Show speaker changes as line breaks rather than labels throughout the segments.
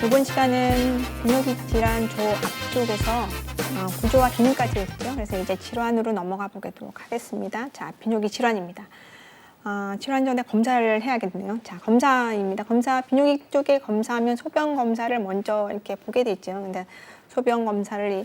이번 시간은 비뇨기 질환 조 앞쪽에서 구조와 기능까지 했죠. 그래서 이제 질환으로 넘어가 보도록 하겠습니다. 자, 비뇨기 질환입니다. 질환 전에 검사를 해야겠네요. 자, 검사입니다. 검사, 비뇨기 쪽에 검사하면 소변 검사를 먼저 이렇게 보게 되죠. 근데 소변 검사를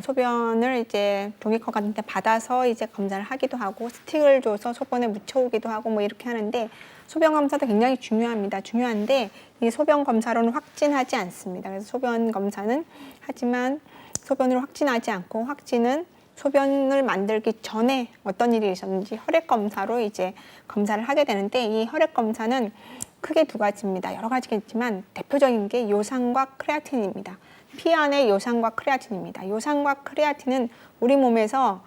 소변을 이제 종이컵 같은 데 받아서 이제 검사를 하기도 하고 스틱을 줘서 소변에 묻혀오기도 하고 뭐 이렇게 하는데 소변 검사도 굉장히 중요합니다. 중요한데 이 소변 검사로는 확진하지 않습니다. 그래서 소변 검사는 하지만 소변으로 확진하지 않고 확진은 소변을 만들기 전에 어떤 일이 있었는지 혈액 검사로 이제 검사를 하게 되는데 이 혈액 검사는 크게 두 가지입니다. 여러 가지가 있지만 대표적인 게 요산과 크레아틴입니다. 피 안의 요산과 크레아틴입니다. 요산과 크레아틴은 우리 몸에서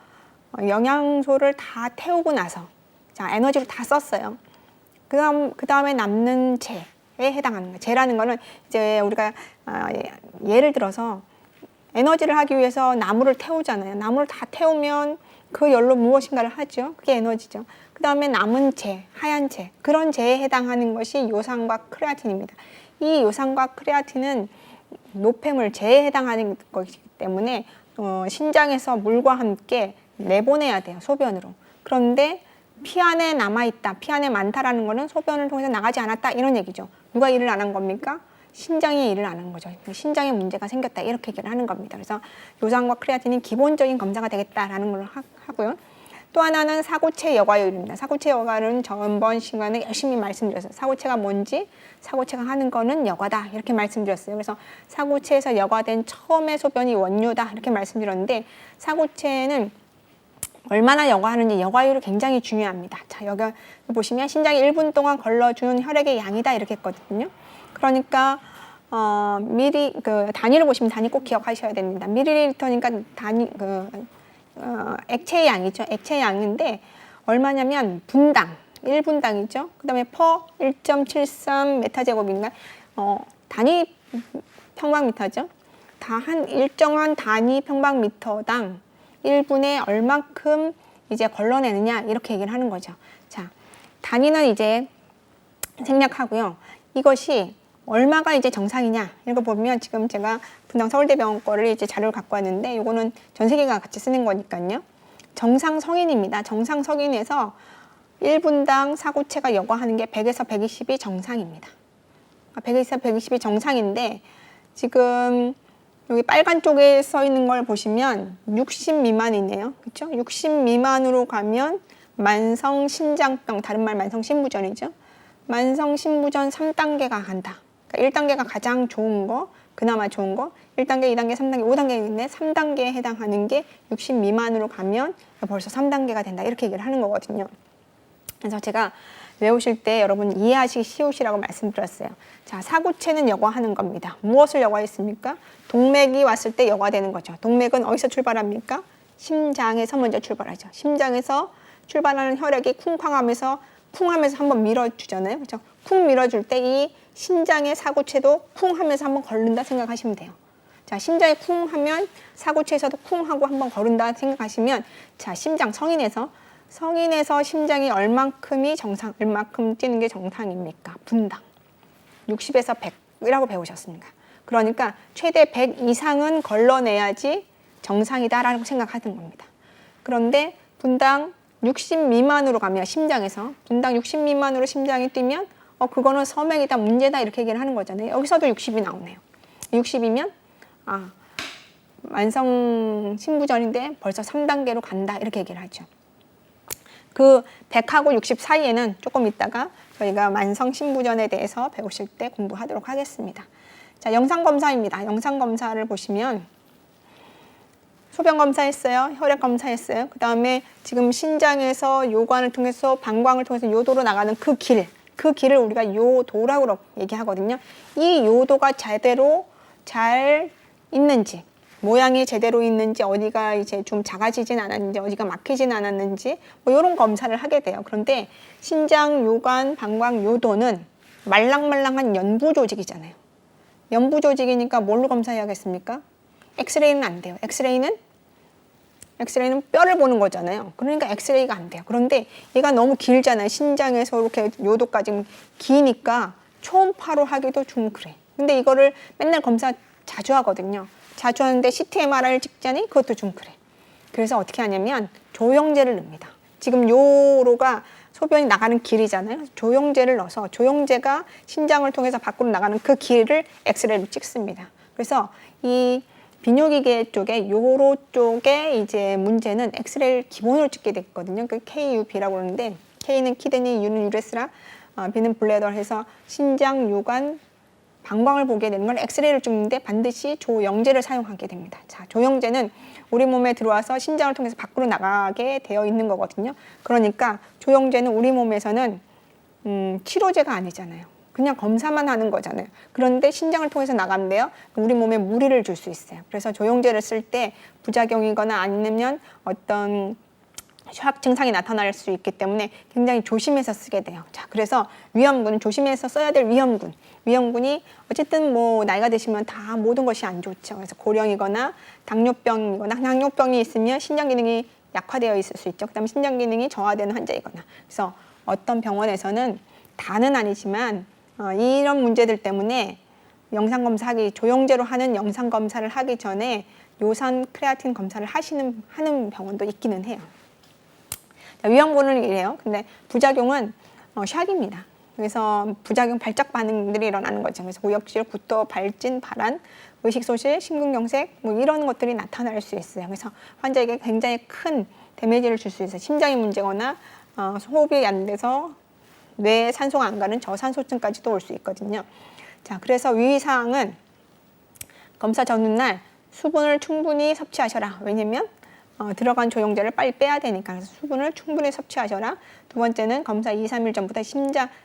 영양소를 다 태우고 나서 자, 에너지를 다 썼어요. 그 다음에 남는 재에 해당하는 거예요. 재라는 거는 이제 우리가 예를 들어서 에너지를 하기 위해서 나무를 태우잖아요. 나무를 다 태우면 그 열로 무엇인가를 하죠. 그게 에너지죠. 그 다음에 남은 재, 하얀 재, 그런 재에 해당하는 것이 요산과 크레아틴입니다. 이 요산과 크레아틴은 노폐물, 재에 해당하는 것이기 때문에 신장에서 물과 함께 내보내야 돼요. 소변으로. 그런데 피 안에 남아있다, 피 안에 많다라는 거는 소변을 통해서 나가지 않았다 이런 얘기죠. 누가 일을 안 한 겁니까? 신장이 일을 안 한 거죠. 신장에 문제가 생겼다 이렇게 얘기를 하는 겁니다. 그래서 요산과 크레아틴이 기본적인 검사가 되겠다라는 걸 하고요. 또 하나는 사고체 여과율입니다. 사고체 여과율은 전번 시간에 열심히 말씀드렸어요. 사고체가 뭔지, 사고체가 하는 거는 여과다 이렇게 말씀드렸어요. 그래서 사고체에서 여과된 처음의 소변이 원료다 이렇게 말씀드렸는데 사고체는 얼마나 여과하는지 여과율이 굉장히 중요합니다. 자, 여기 보시면 신장이 1분 동안 걸러주는 혈액의 양이다 이렇게 했거든요. 그러니까 단위를 보시면 단위 꼭 기억하셔야 됩니다. 밀리리터니까 단위 액체의 양이죠. 액체의 양인데 얼마냐면 분당 1분당이죠. 그다음에 퍼 1.73 메타제곱인가 단위 평방미터죠. 다 한 일정한 단위 평방미터당 1분에 얼만큼 이제 걸러내느냐 이렇게 얘기를 하는 거죠. 자, 단위는 이제 생략하고요. 이것이 얼마가 이제 정상이냐 이거 보면 지금 제가 분당 서울대병원 거를 이제 자료를 갖고 왔는데 이거는 전 세계가 같이 쓰는 거니까요. 정상 성인입니다. 정상 성인에서 1분당 사고체가 여과하는 게 100에서 120이 정상입니다. 100에서 120이 정상인데 지금 여기 빨간 쪽에 써 있는 걸 보시면 60 미만이네요. 그렇죠? 60 미만으로 가면 만성신장병, 다른 말 만성신부전이죠. 만성신부전 3단계가 간다. 그러니까 1단계가 가장 좋은 거, 그나마 좋은 거, 1단계, 2단계, 3단계, 5단계인데 3단계에 해당하는 게 60 미만으로 가면 벌써 3단계가 된다. 이렇게 얘기를 하는 거거든요. 그래서 제가 외우실 때 여러분 이해하시기 쉬우시라고 말씀드렸어요. 자, 사고체는 여과하는 겁니다. 무엇을 여과했습니까? 동맥이 왔을 때 여과되는 거죠. 동맥은 어디서 출발합니까? 심장에서 먼저 출발하죠. 심장에서 출발하는 혈액이 쿵쾅하면서 한번 밀어주잖아요. 그렇죠? 쿵 밀어줄 때 이 신장의 사고체도 쿵 하면서 한번 걸른다 생각하시면 돼요. 자, 심장이 쿵 하면 사고체에서도 쿵 하고 한번 걸른다 생각하시면 자, 심장 성인에서 심장이 얼만큼 뛰는 게 정상입니까? 분당 60에서 100이라고 배우셨습니까? 그러니까 최대 100 이상은 걸러내야지 정상이다라고 생각하는 겁니다. 그런데 분당 60 미만으로 가면 심장에서 분당 60 미만으로 심장이 뛰면 그거는 서명이다, 문제다 이렇게 얘기를 하는 거잖아요. 여기서도 60이 나오네요. 60이면 만성 신부전인데 벌써 3단계로 간다 이렇게 얘기를 하죠. 그 100하고 60 사이에는 조금 있다가 저희가 만성 신부전에 대해서 배우실 때 공부하도록 하겠습니다. 자, 영상검사입니다. 영상검사를 보시면 소변 검사했어요. 혈액 검사했어요. 그 다음에 지금 신장에서 요관을 통해서 방광을 통해서 요도로 나가는 그 길을 우리가 요도라고 얘기하거든요. 이 요도가 제대로 잘 있는지, 모양이 제대로 있는지, 어디가 이제 좀 작아지진 않았는지, 어디가 막히진 않았는지, 뭐 이런 검사를 하게 돼요. 그런데 신장, 요관, 방광, 요도는 말랑말랑한 연부 조직이잖아요. 연부 조직이니까 뭘로 검사해야겠습니까? 엑스레이는 안 돼요. 엑스레이는 뼈를 보는 거잖아요. 그러니까 엑스레이가 안 돼요. 그런데 얘가 너무 길잖아요. 신장에서 이렇게 요도까지 기니까 초음파로 하기도 좀 그래. 근데 이거를 맨날 검사 자주 하거든요. 자주 하는데 CT, MRI를 찍자니 그것도 좀 그래. 그래서 어떻게 하냐면 조영제를 넣습니다. 지금 요로가 소변이 나가는 길이잖아요. 조영제를 넣어서 조영제가 신장을 통해서 밖으로 나가는 그 길을 엑스레이로 찍습니다. 그래서 이 비뇨기계 쪽에 요로 쪽에 이제 문제는 엑스레이를 기본으로 찍게 됐거든요. 그 KUB라고 그러는데 K는 키드니, U는 유레스라, B는 블레더 해서 신장, 요관, 방광을 보게 되는 걸 엑스레이를 찍는데 반드시 조영제를 사용하게 됩니다. 자, 조영제는 우리 몸에 들어와서 신장을 통해서 밖으로 나가게 되어 있는 거거든요. 그러니까 조영제는 우리 몸에서는 치료제가 아니잖아요. 그냥 검사만 하는 거잖아요. 그런데 신장을 통해서 나간대요. 우리 몸에 무리를 줄 수 있어요. 그래서 조영제를 쓸 때 부작용이거나 아니면 어떤 소학 증상이 나타날 수 있기 때문에 굉장히 조심해서 쓰게 돼요. 자, 그래서 위험군은 조심해서 써야 될 위험군. 위험군이 어쨌든 뭐 나이가 드시면 다 모든 것이 안 좋죠. 그래서 고령이거나 당뇨병이 있으면 신장 기능이 약화되어 있을 수 있죠. 그다음에 신장 기능이 저하되는 환자이거나. 그래서 어떤 병원에서는 다는 아니지만 이런 문제들 때문에 영상 검사하기 조영제로 하는 영상 검사를 하기 전에 요산 크레아틴 검사를 하는 병원도 있기는 해요. 위험군은 이래요. 근데 부작용은 샥입니다. 그래서 부작용 발작 반응들이 일어나는 거죠. 그래서 구역질, 구토, 발진, 발한, 의식소실, 심근경색 뭐 이런 것들이 나타날 수 있어요. 그래서 환자에게 굉장히 큰 데미지를 줄 수 있어요. 심장이 문제거나 호흡이 안 돼서 뇌에 산소가 안 가는 저산소증까지도 올 수 있거든요. 자, 그래서 유의사항은 검사 전날 수분을 충분히 섭취하셔라. 왜냐면 들어간 조영제를 빨리 빼야 되니까. 그래서 수분을 충분히 섭취하셔라. 두 번째는 검사 2, 3일 전부터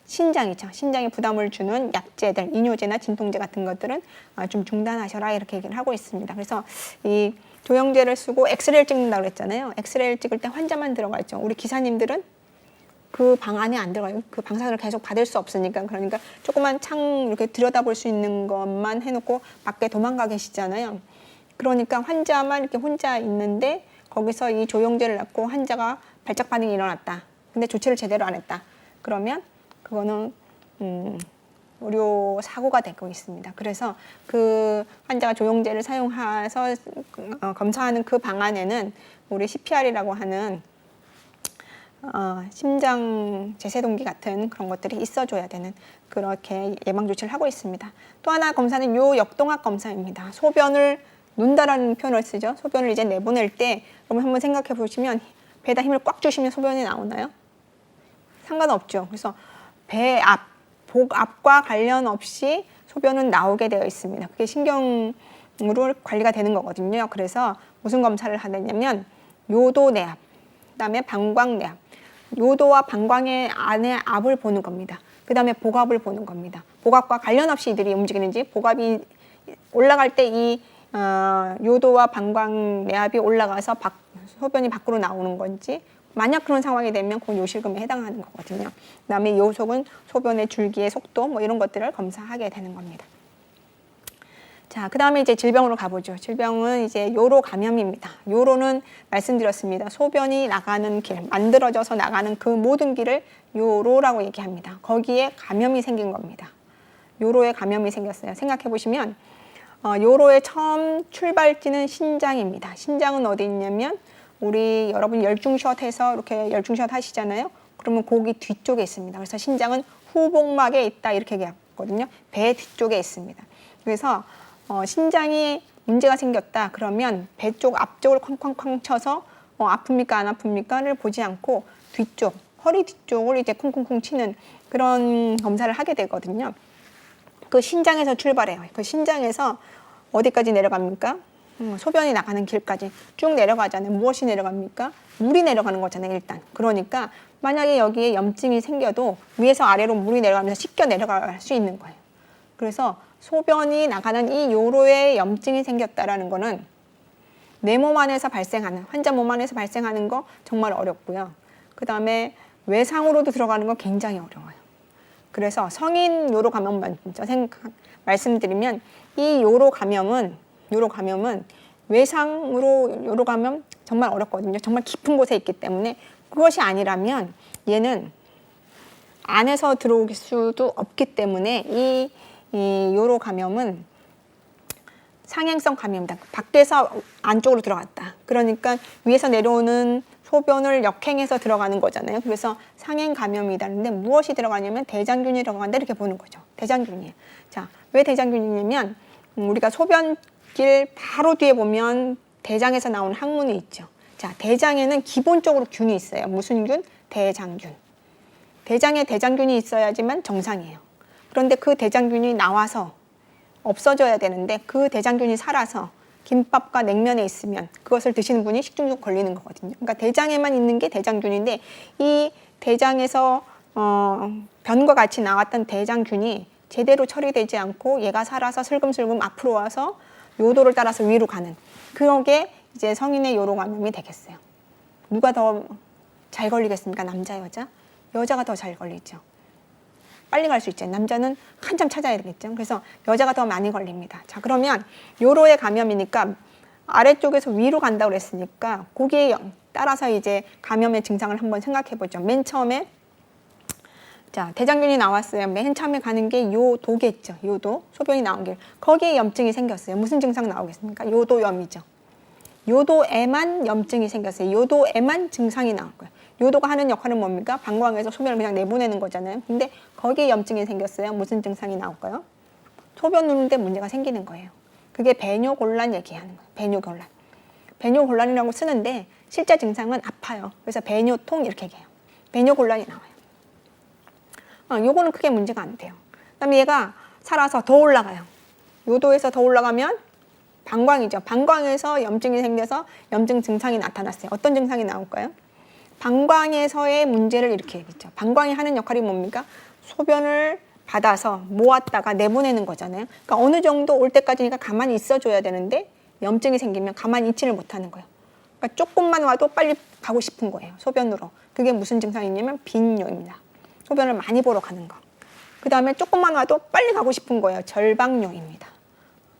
신장이죠. 신장에 부담을 주는 약제들, 이뇨제나 진통제 같은 것들은 좀 중단하셔라. 이렇게 얘기를 하고 있습니다. 그래서 이 조영제를 쓰고 엑스레이를 찍는다고 그랬잖아요. 엑스레이를 찍을 때 환자만 들어가 있죠. 우리 기사님들은 그 방 안에 안 들어가요. 그 방사선을 계속 받을 수 없으니까. 그러니까 조그만 창 이렇게 들여다볼 수 있는 것만 해놓고 밖에 도망가 계시잖아요. 그러니까 환자만 이렇게 혼자 있는데 거기서 이 조영제를 놨고 환자가 발작 반응이 일어났다. 근데 조치를 제대로 안 했다. 그러면 그거는 의료 사고가 되고 있습니다. 그래서 그 환자가 조영제를 사용해서 검사하는 그 방 안에는 우리 CPR이라고 하는 심장 제세동기 같은 그런 것들이 있어줘야 되는 그렇게 예방 조치를 하고 있습니다. 또 하나 검사는 요역동학 검사입니다. 소변을 눈다라는 표현을 쓰죠. 소변을 이제 내보낼 때 여러분 한번 생각해 보시면 배에다 힘을 꽉 주시면 소변이 나오나요? 상관없죠. 그래서 배 앞, 복 앞과 관련 없이 소변은 나오게 되어 있습니다. 그게 신경으로 관리가 되는 거거든요. 그래서 무슨 검사를 하느냐면 요도 내압, 그다음에 방광 내압, 요도와 방광의 안에 압을 보는 겁니다. 그다음에 복압을 보는 겁니다. 복압과 관련 없이 이들이 움직이는지 복압이 올라갈 때 이 요도와 방광 내압이 올라가서 소변이 밖으로 나오는 건지 만약 그런 상황이 되면 그 요실금에 해당하는 거거든요. 그다음에 요속은 소변의 줄기의 속도 뭐 이런 것들을 검사하게 되는 겁니다. 자, 그다음에 이제 질병으로 가보죠. 질병은 이제 요로 감염입니다. 요로는 말씀드렸습니다. 소변이 나가는 길, 만들어져서 나가는 그 모든 길을 요로라고 얘기합니다. 거기에 감염이 생긴 겁니다. 요로에 감염이 생겼어요. 생각해 보시면 요로의 처음 출발지는 신장입니다. 신장은 어디 있냐면 우리 여러분 열중샷 해서 이렇게 열중샷 하시잖아요. 그러면 고기 뒤쪽에 있습니다. 그래서 신장은 후복막에 있다 이렇게 얘기하거든요. 배 뒤쪽에 있습니다. 그래서 신장이 문제가 생겼다 그러면 배 쪽 앞쪽을 쾅쾅쾅 쳐서 아픕니까 안 아픕니까를 보지 않고 뒤쪽 허리 뒤쪽을 이제 쿵쿵쿵 치는 그런 검사를 하게 되거든요. 그 신장에서 출발해요. 그 신장에서 어디까지 내려갑니까? 소변이 나가는 길까지 쭉 내려가잖아요. 무엇이 내려갑니까? 물이 내려가는 거잖아요, 일단. 그러니까 만약에 여기에 염증이 생겨도 위에서 아래로 물이 내려가면서 씻겨 내려갈 수 있는 거예요. 그래서 소변이 나가는 이 요로에 염증이 생겼다라는 거는 내 몸 안에서 발생하는, 환자 몸 안에서 발생하는 거 정말 어렵고요. 그 다음에 외상으로도 들어가는 거 굉장히 어려워요. 그래서 성인 요로 감염 먼저 말씀드리면 이 요로 감염은 외상으로 요로 감염 정말 어렵거든요. 정말 깊은 곳에 있기 때문에 그것이 아니라면 얘는 안에서 들어올 수도 없기 때문에 이 이 요로 감염은 상행성 감염이다. 밖에서 안쪽으로 들어갔다. 그러니까 위에서 내려오는 소변을 역행해서 들어가는 거잖아요. 그래서 상행 감염이다는데 무엇이 들어가냐면 대장균이 들어간다 이렇게 보는 거죠. 대장균이에요. 자, 왜 대장균이냐면 우리가 소변길 바로 뒤에 보면 대장에서 나오는 항문이 있죠. 자, 대장에는 기본적으로 균이 있어요. 무슨 균? 대장균. 대장에 대장균이 있어야지만 정상이에요. 그런데 그 대장균이 나와서 없어져야 되는데 그 대장균이 살아서 김밥과 냉면에 있으면 그것을 드시는 분이 식중독 걸리는 거거든요. 그러니까 대장에만 있는 게 대장균인데 이 대장에서 변과 같이 나왔던 대장균이 제대로 처리되지 않고 얘가 살아서 슬금슬금 앞으로 와서 요도를 따라서 위로 가는 그런 게 이제 성인의 요로 감염이 되겠어요. 누가 더 잘 걸리겠습니까? 남자, 여자? 여자가 더 잘 걸리죠. 빨리 갈 수 있죠. 남자는 한참 찾아야 되겠죠. 그래서 여자가 더 많이 걸립니다. 자, 그러면 요로의 감염이니까 아래쪽에서 위로 간다고 그랬으니까 거기에 따라서 이제 감염의 증상을 한번 생각해 보죠. 맨 처음에 자, 대장균이 나왔어요. 맨 처음에 가는 게 요도겠죠. 요도, 소변이 나온 길. 거기에 염증이 생겼어요. 무슨 증상 나오겠습니까? 요도염이죠. 요도에만 염증이 생겼어요. 요도에만 증상이 나올 거예요. 요도가 하는 역할은 뭡니까? 방광에서 소변을 그냥 내보내는 거잖아요. 근데 거기에 염증이 생겼어요. 무슨 증상이 나올까요? 소변 누는데 문제가 생기는 거예요. 그게 배뇨곤란 얘기하는 거예요. 배뇨곤란. 배뇨곤란이라고 쓰는데 실제 증상은 아파요. 그래서 배뇨통 이렇게 얘기해요. 배뇨곤란이 나와요. 요거는 크게 문제가 안 돼요. 그다음에 얘가 살아서 더 올라가요. 요도에서 더 올라가면 방광이죠. 방광에서 염증이 생겨서 염증 증상이 나타났어요. 어떤 증상이 나올까요? 방광에서의 문제를 이렇게 얘기했죠. 방광이 하는 역할이 뭡니까? 소변을 받아서 모았다가 내보내는 거잖아요. 그러니까 어느 정도 올 때까지니까 가만히 있어줘야 되는데 염증이 생기면 가만히 있지를 못하는 거예요. 그러니까 조금만 와도 빨리 가고 싶은 거예요. 소변으로. 그게 무슨 증상이냐면 빈뇨입니다. 소변을 많이 보러 가는 거. 그 다음에 조금만 와도 빨리 가고 싶은 거예요. 절방뇨입니다.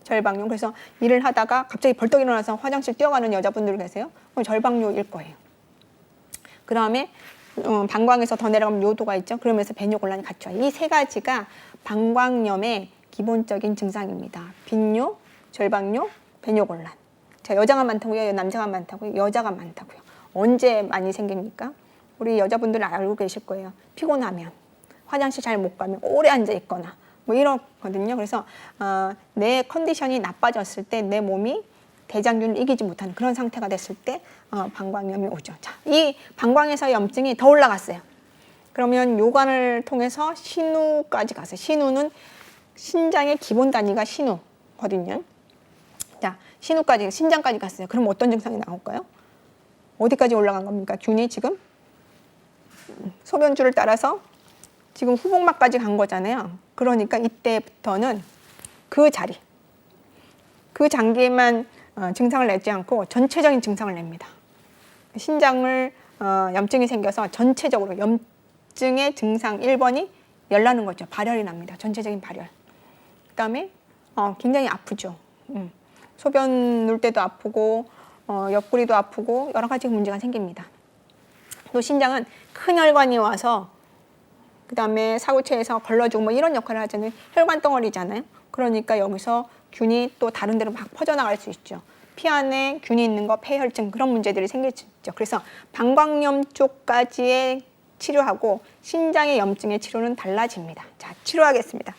절방뇨. 그래서 일을 하다가 갑자기 벌떡 일어나서 화장실 뛰어가는 여자분들 계세요. 그럼 절방뇨일 거예요. 그 다음에 방광에서 더 내려가면 요도가 있죠. 그러면서 배뇨곤란이 같이 와요. 이 세 가지가 방광염의 기본적인 증상입니다. 빈뇨, 절방뇨, 배뇨곤란. 자, 여자가 많다고요? 남자가 많다고요? 여자가 많다고요. 언제 많이 생깁니까? 우리 여자분들 알고 계실 거예요. 피곤하면, 화장실 잘 못 가면, 오래 앉아 있거나 뭐 이렇거든요. 그래서 내 컨디션이 나빠졌을 때 내 몸이 대장균을 이기지 못하는 그런 상태가 됐을 때 방광염이 오죠. 자, 이 방광에서 염증이 더 올라갔어요. 그러면 요관을 통해서 신우까지 갔어요. 신우는 신장의 기본 단위가 신우거든요. 자, 신우까지, 신장까지 갔어요. 그럼 어떤 증상이 나올까요? 어디까지 올라간 겁니까? 균이 지금 소변줄을 따라서 지금 후복막까지 간 거잖아요. 그러니까 이때부터는 그 자리, 그 장기에만 증상을 내지 않고 전체적인 증상을 냅니다. 신장을 염증이 생겨서 전체적으로 염증의 증상 1번이 열나는 거죠. 발열이 납니다. 전체적인 발열. 그 다음에 굉장히 아프죠. 소변 눌 때도 아프고 옆구리도 아프고 여러 가지 문제가 생깁니다. 또 신장은 큰 혈관이 와서 그 다음에 사구체에서 걸러주고 뭐 이런 역할을 하잖아요. 혈관 덩어리잖아요. 그러니까 여기서 균이 또 다른 데로 막 퍼져나갈 수 있죠. 피 안에 균이 있는 거, 폐혈증 그런 문제들이 생길 수 있죠. 그래서 방광염 쪽까지의 치료하고 신장의 염증의 치료는 달라집니다. 자, 치료하겠습니다.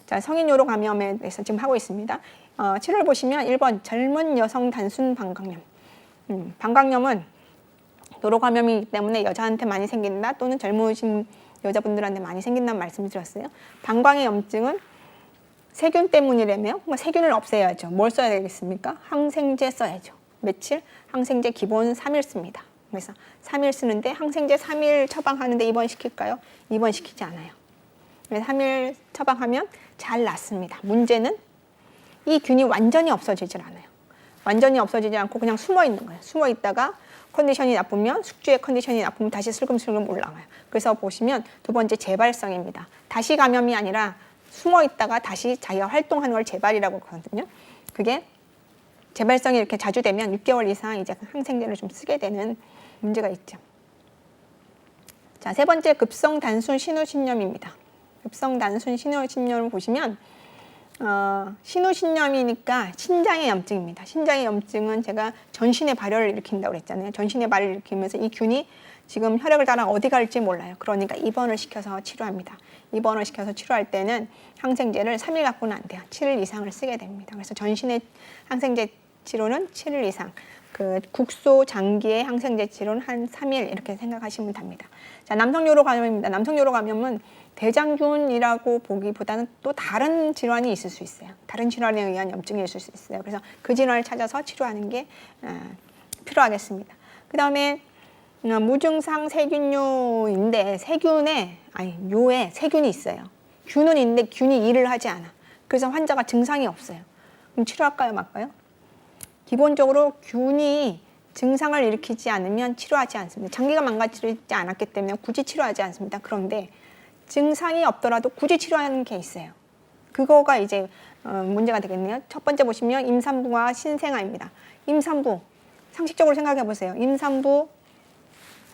자, 성인 요로 감염에 대해서 지금 하고 있습니다. 치료를 보시면 1번 젊은 여성 단순 방광염. 방광염은 요로 감염이기 때문에 여자한테 많이 생긴다 또는 젊으신 여자분들한테 많이 생긴다는 말씀을 드렸어요. 방광의 염증은 세균 때문이라며 세균을 없애야죠. 뭘 써야 되겠습니까? 항생제 써야죠. 며칠? 항생제 기본 3일 씁니다. 그래서 3일 쓰는데 항생제 3일 처방하는데 입원시킬까요? 입원시키지 않아요. 그래서 3일 처방하면 잘 낫습니다. 문제는 이 균이 완전히 없어지질 않아요. 완전히 없어지지 않고 그냥 숨어 있는 거예요. 숨어 있다가 컨디션이 나쁘면 숙주의 컨디션이 나쁘면 다시 슬금슬금 올라가요. 그래서 보시면 두 번째 재발성입니다. 다시 감염이 아니라 숨어 있다가 다시 자기가 활동하는 걸 재발이라고 하거든요. 그게 재발성이 이렇게 자주 되면 6개월 이상 이제 항생제를 좀 쓰게 되는 문제가 있죠. 자, 세 번째 급성 단순 신우신염입니다. 급성 단순 신우신염을 보시면 신우신염이니까 신장의 염증입니다. 신장의 염증은 제가 전신의 발열을 일으킨다고 그랬잖아요. 전신의 발열을 일으키면서 이 균이 지금 혈액을 따라 어디 갈지 몰라요. 그러니까 입원을 시켜서 치료합니다. 입원을 시켜서 치료할 때는 항생제를 3일 갖고는 안 돼요. 7일 이상을 쓰게 됩니다. 그래서 전신의 항생제 치료는 7일 이상, 그 국소 장기의 항생제 치료는 한 3일 이렇게 생각하시면 됩니다. 자, 남성 요로 감염입니다. 남성 요로 감염은 대장균이라고 보기보다는 또 다른 질환이 있을 수 있어요. 다른 질환에 의한 염증이 있을 수 있어요. 그래서 그 질환을 찾아서 치료하는 게 필요하겠습니다. 그 다음에 무증상 세균요인데 요에 세균이 있어요. 균은 있는데 균이 일을 하지 않아. 그래서 환자가 증상이 없어요. 그럼 치료할까요, 말까요? 기본적으로 균이 증상을 일으키지 않으면 치료하지 않습니다. 장기가 망가지지 않았기 때문에 굳이 치료하지 않습니다. 그런데 증상이 없더라도 굳이 치료하는 게 있어요. 그거가 이제 문제가 되겠네요. 첫 번째 보시면 임산부와 신생아입니다. 임산부, 상식적으로 생각해 보세요. 임산부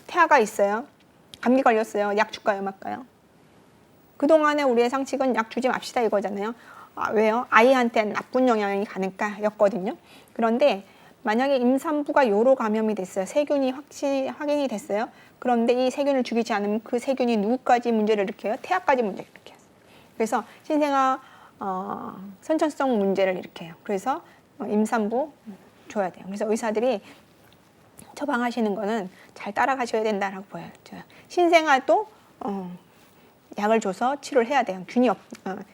태아가 있어요. 감기 걸렸어요. 약 줄까요, 말까요? 그동안에 우리의 상식은 약 주지 맙시다 이거잖아요. 왜요? 아이한테 나쁜 영향이 가니까였거든요. 그런데 만약에 임산부가 요로 감염이 됐어요. 세균이 확인이 됐어요. 그런데 이 세균을 죽이지 않으면 그 세균이 누구까지 문제를 일으켜요? 태아까지 문제를 일으켜요. 그래서 신생아 선천성 문제를 일으켜요. 그래서 임산부 줘야 돼요. 그래서 의사들이 처방하시는 거는 잘 따라가셔야 된다라고 보여줘요. 신생아도 약을 줘서 치료를 해야 돼요.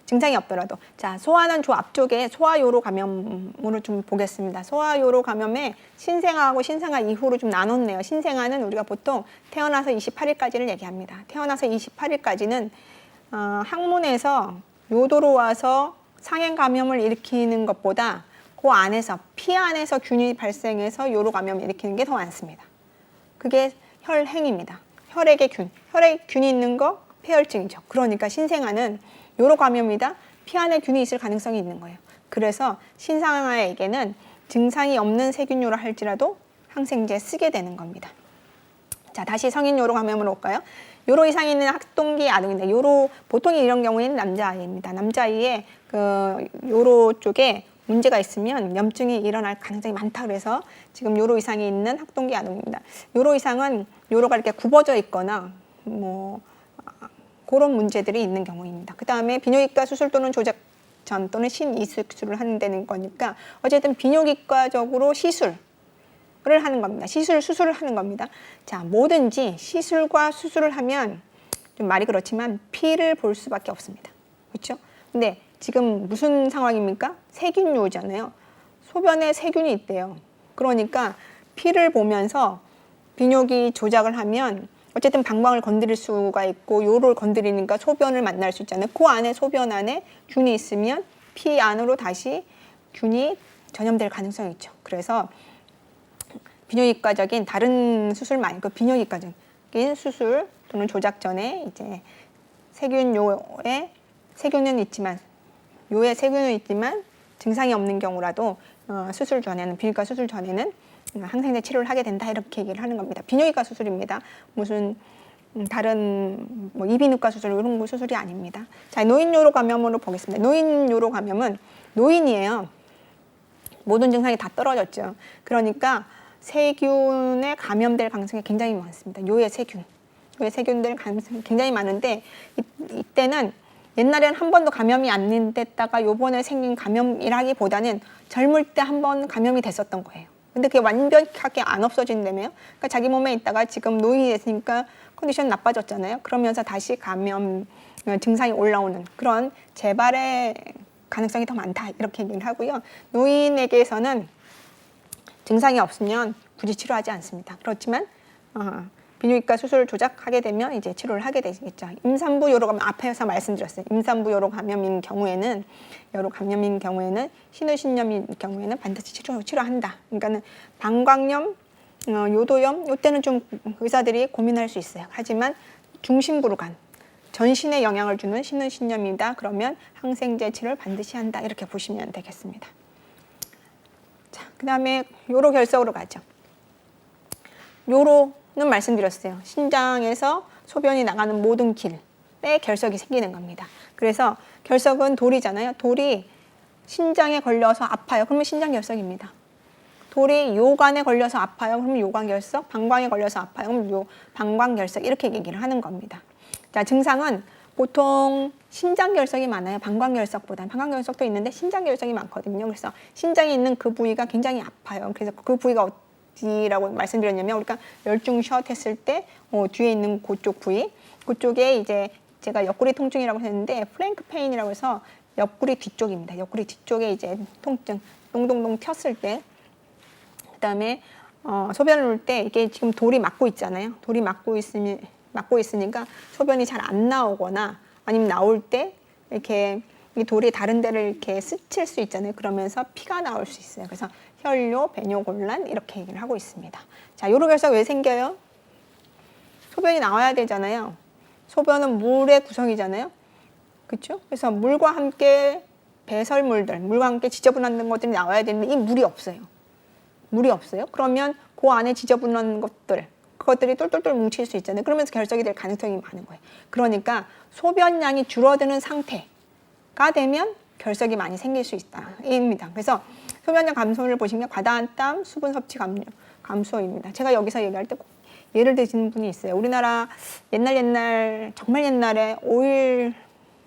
증상이 없더라도. 자, 소아는 저 앞쪽에 소아요로 감염으로 좀 보겠습니다. 소아요로 감염에 신생아하고 신생아 이후로 좀 나눴네요. 신생아는 우리가 보통 태어나서 28일까지를 얘기합니다. 태어나서 28일까지는 항문에서 요도로 와서 상행 감염을 일으키는 것보다 그 안에서 피 안에서 균이 발생해서 요로 감염을 일으키는 게 더 많습니다. 그게 혈행입니다. 혈액에 균이 있는 거 폐혈증이죠. 그러니까 신생아는 요로 감염이다. 피 안에 균이 있을 가능성이 있는 거예요. 그래서 신생아에게는 증상이 없는 세균요로 할지라도 항생제 쓰게 되는 겁니다. 자, 다시 성인 요로 감염으로 올까요? 요로 이상이 있는 학동기 아동인데 요로 보통 이런 경우에는 남자아이입니다. 남자아이의 그 요로 쪽에 문제가 있으면 염증이 일어날 가능성이 많다. 그래서 지금 요로 이상이 있는 학동기 아동입니다. 요로 이상은 요로가 이렇게 굽어져 있거나 그런 문제들이 있는 경우입니다. 그 다음에 비뇨기과 수술 또는 조작전 또는 신이식술을 하는 거니까 어쨌든 비뇨기과적으로 시술을 하는 겁니다. 수술을 하는 겁니다. 자, 뭐든지 시술과 수술을 하면 좀 말이 그렇지만 피를 볼 수밖에 없습니다. 그렇죠? 근데 지금 무슨 상황입니까? 세균요잖아요. 소변에 세균이 있대요. 그러니까 피를 보면서 비뇨기 조작을 하면 어쨌든 방광을 건드릴 수가 있고 요를 건드리니까 소변을 만날 수 있잖아요. 그 안에 소변 안에 균이 있으면 피 안으로 다시 균이 전염될 가능성이 있죠. 그래서 비뇨기과적인 다른 수술 말고 비뇨기과적인 수술 또는 조작 전에 이제 세균요에 세균은 있지만 요에 세균은 있지만 증상이 없는 경우라도 수술 전에는 비뇨기과 수술 전에는 항생제 치료를 하게 된다 이렇게 얘기를 하는 겁니다. 비뇨기과 수술입니다. 무슨 다른 이비인후과 수술 이런 수술이 아닙니다. 자, 노인요로 감염으로 보겠습니다. 노인요로 감염은 노인이에요. 모든 증상이 다 떨어졌죠. 그러니까 세균에 감염될 가능성이 굉장히 많습니다. 요의 세균될 가능성이 굉장히 많은데 이때는 옛날에는 한 번도 감염이 안 됐다가 요번에 생긴 감염이라기보다는 젊을 때 한 번 감염이 됐었던 거예요. 근데 그게 완벽하게 안 없어진다며요. 그러니까 자기 몸에 있다가 지금 노인이 됐으니까 컨디션 나빠졌잖아요. 그러면서 다시 감염 증상이 올라오는 그런 재발의 가능성이 더 많다 이렇게 얘기를 하고요. 노인에게서는 증상이 없으면 굳이 치료하지 않습니다. 그렇지만 비뇨기과 수술을 조작하게 되면 이제 치료를 하게 되겠죠. 임산부 요로 감염 앞에서 말씀드렸어요. 임산부 요로 감염인 경우에는 신우신염인 경우에는 반드시 치료한다. 그러니까는 방광염, 요도염 이때는 좀 의사들이 고민할 수 있어요. 하지만 중심부로 간 전신에 영향을 주는 신우신염이다. 그러면 항생제 치료를 반드시 한다. 이렇게 보시면 되겠습니다. 자, 그다음에 요로 결석으로 가죠. 요로는 말씀드렸어요. 신장에서 소변이 나가는 모든 길에 결석이 생기는 겁니다. 그래서 결석은 돌이잖아요. 돌이 신장에 걸려서 아파요. 그러면 신장결석입니다. 돌이 요관에 걸려서 아파요. 그러면 요관결석, 방광에 걸려서 아파요. 그럼 방광결석 이렇게 얘기를 하는 겁니다. 자, 증상은 보통 신장결석이 많아요. 방광결석보다는. 방광결석도 있는데 신장결석이 많거든요. 그래서 신장에 있는 그 부위가 굉장히 아파요. 그래서 그 부위가 어디라고 말씀드렸냐면 우리가 열중샷 했을 때 뒤에 있는 그쪽 부위, 그쪽에 이제 제가 옆구리 통증이라고 했는데 플랭크 페인이라고 해서 옆구리 뒤쪽입니다. 옆구리 뒤쪽에 이제 통증, 동동동 튀었을 때, 그다음에 소변을 놓을 때 이게 지금 돌이 막고 있잖아요. 돌이 막고 있으니까 소변이 잘 안 나오거나 아니면 나올 때 이렇게 이 돌이 다른 데를 이렇게 스칠 수 있잖아요. 그러면서 피가 나올 수 있어요. 그래서 혈뇨, 배뇨곤란 이렇게 얘기를 하고 있습니다. 자, 요로결석 왜 생겨요? 소변이 나와야 되잖아요. 소변은 물의 구성이잖아요. 그렇죠? 그래서 물과 함께 배설물들, 물과 함께 지저분한 것들이 나와야 되는데 이 물이 없어요. 물이 없어요. 그러면 그 안에 지저분한 것들, 그것들이 똘똘똘 뭉칠 수 있잖아요. 그러면서 결석이 될 가능성이 많은 거예요. 그러니까 소변량이 줄어드는 상태가 되면 결석이 많이 생길 수 있다. 입니다. 그래서 소변량 감소를 보시면 과다한 땀, 수분 섭취 감소입니다. 제가 여기서 얘기할 때 꼭 예를 드시는 분이 있어요. 우리나라 정말 옛날에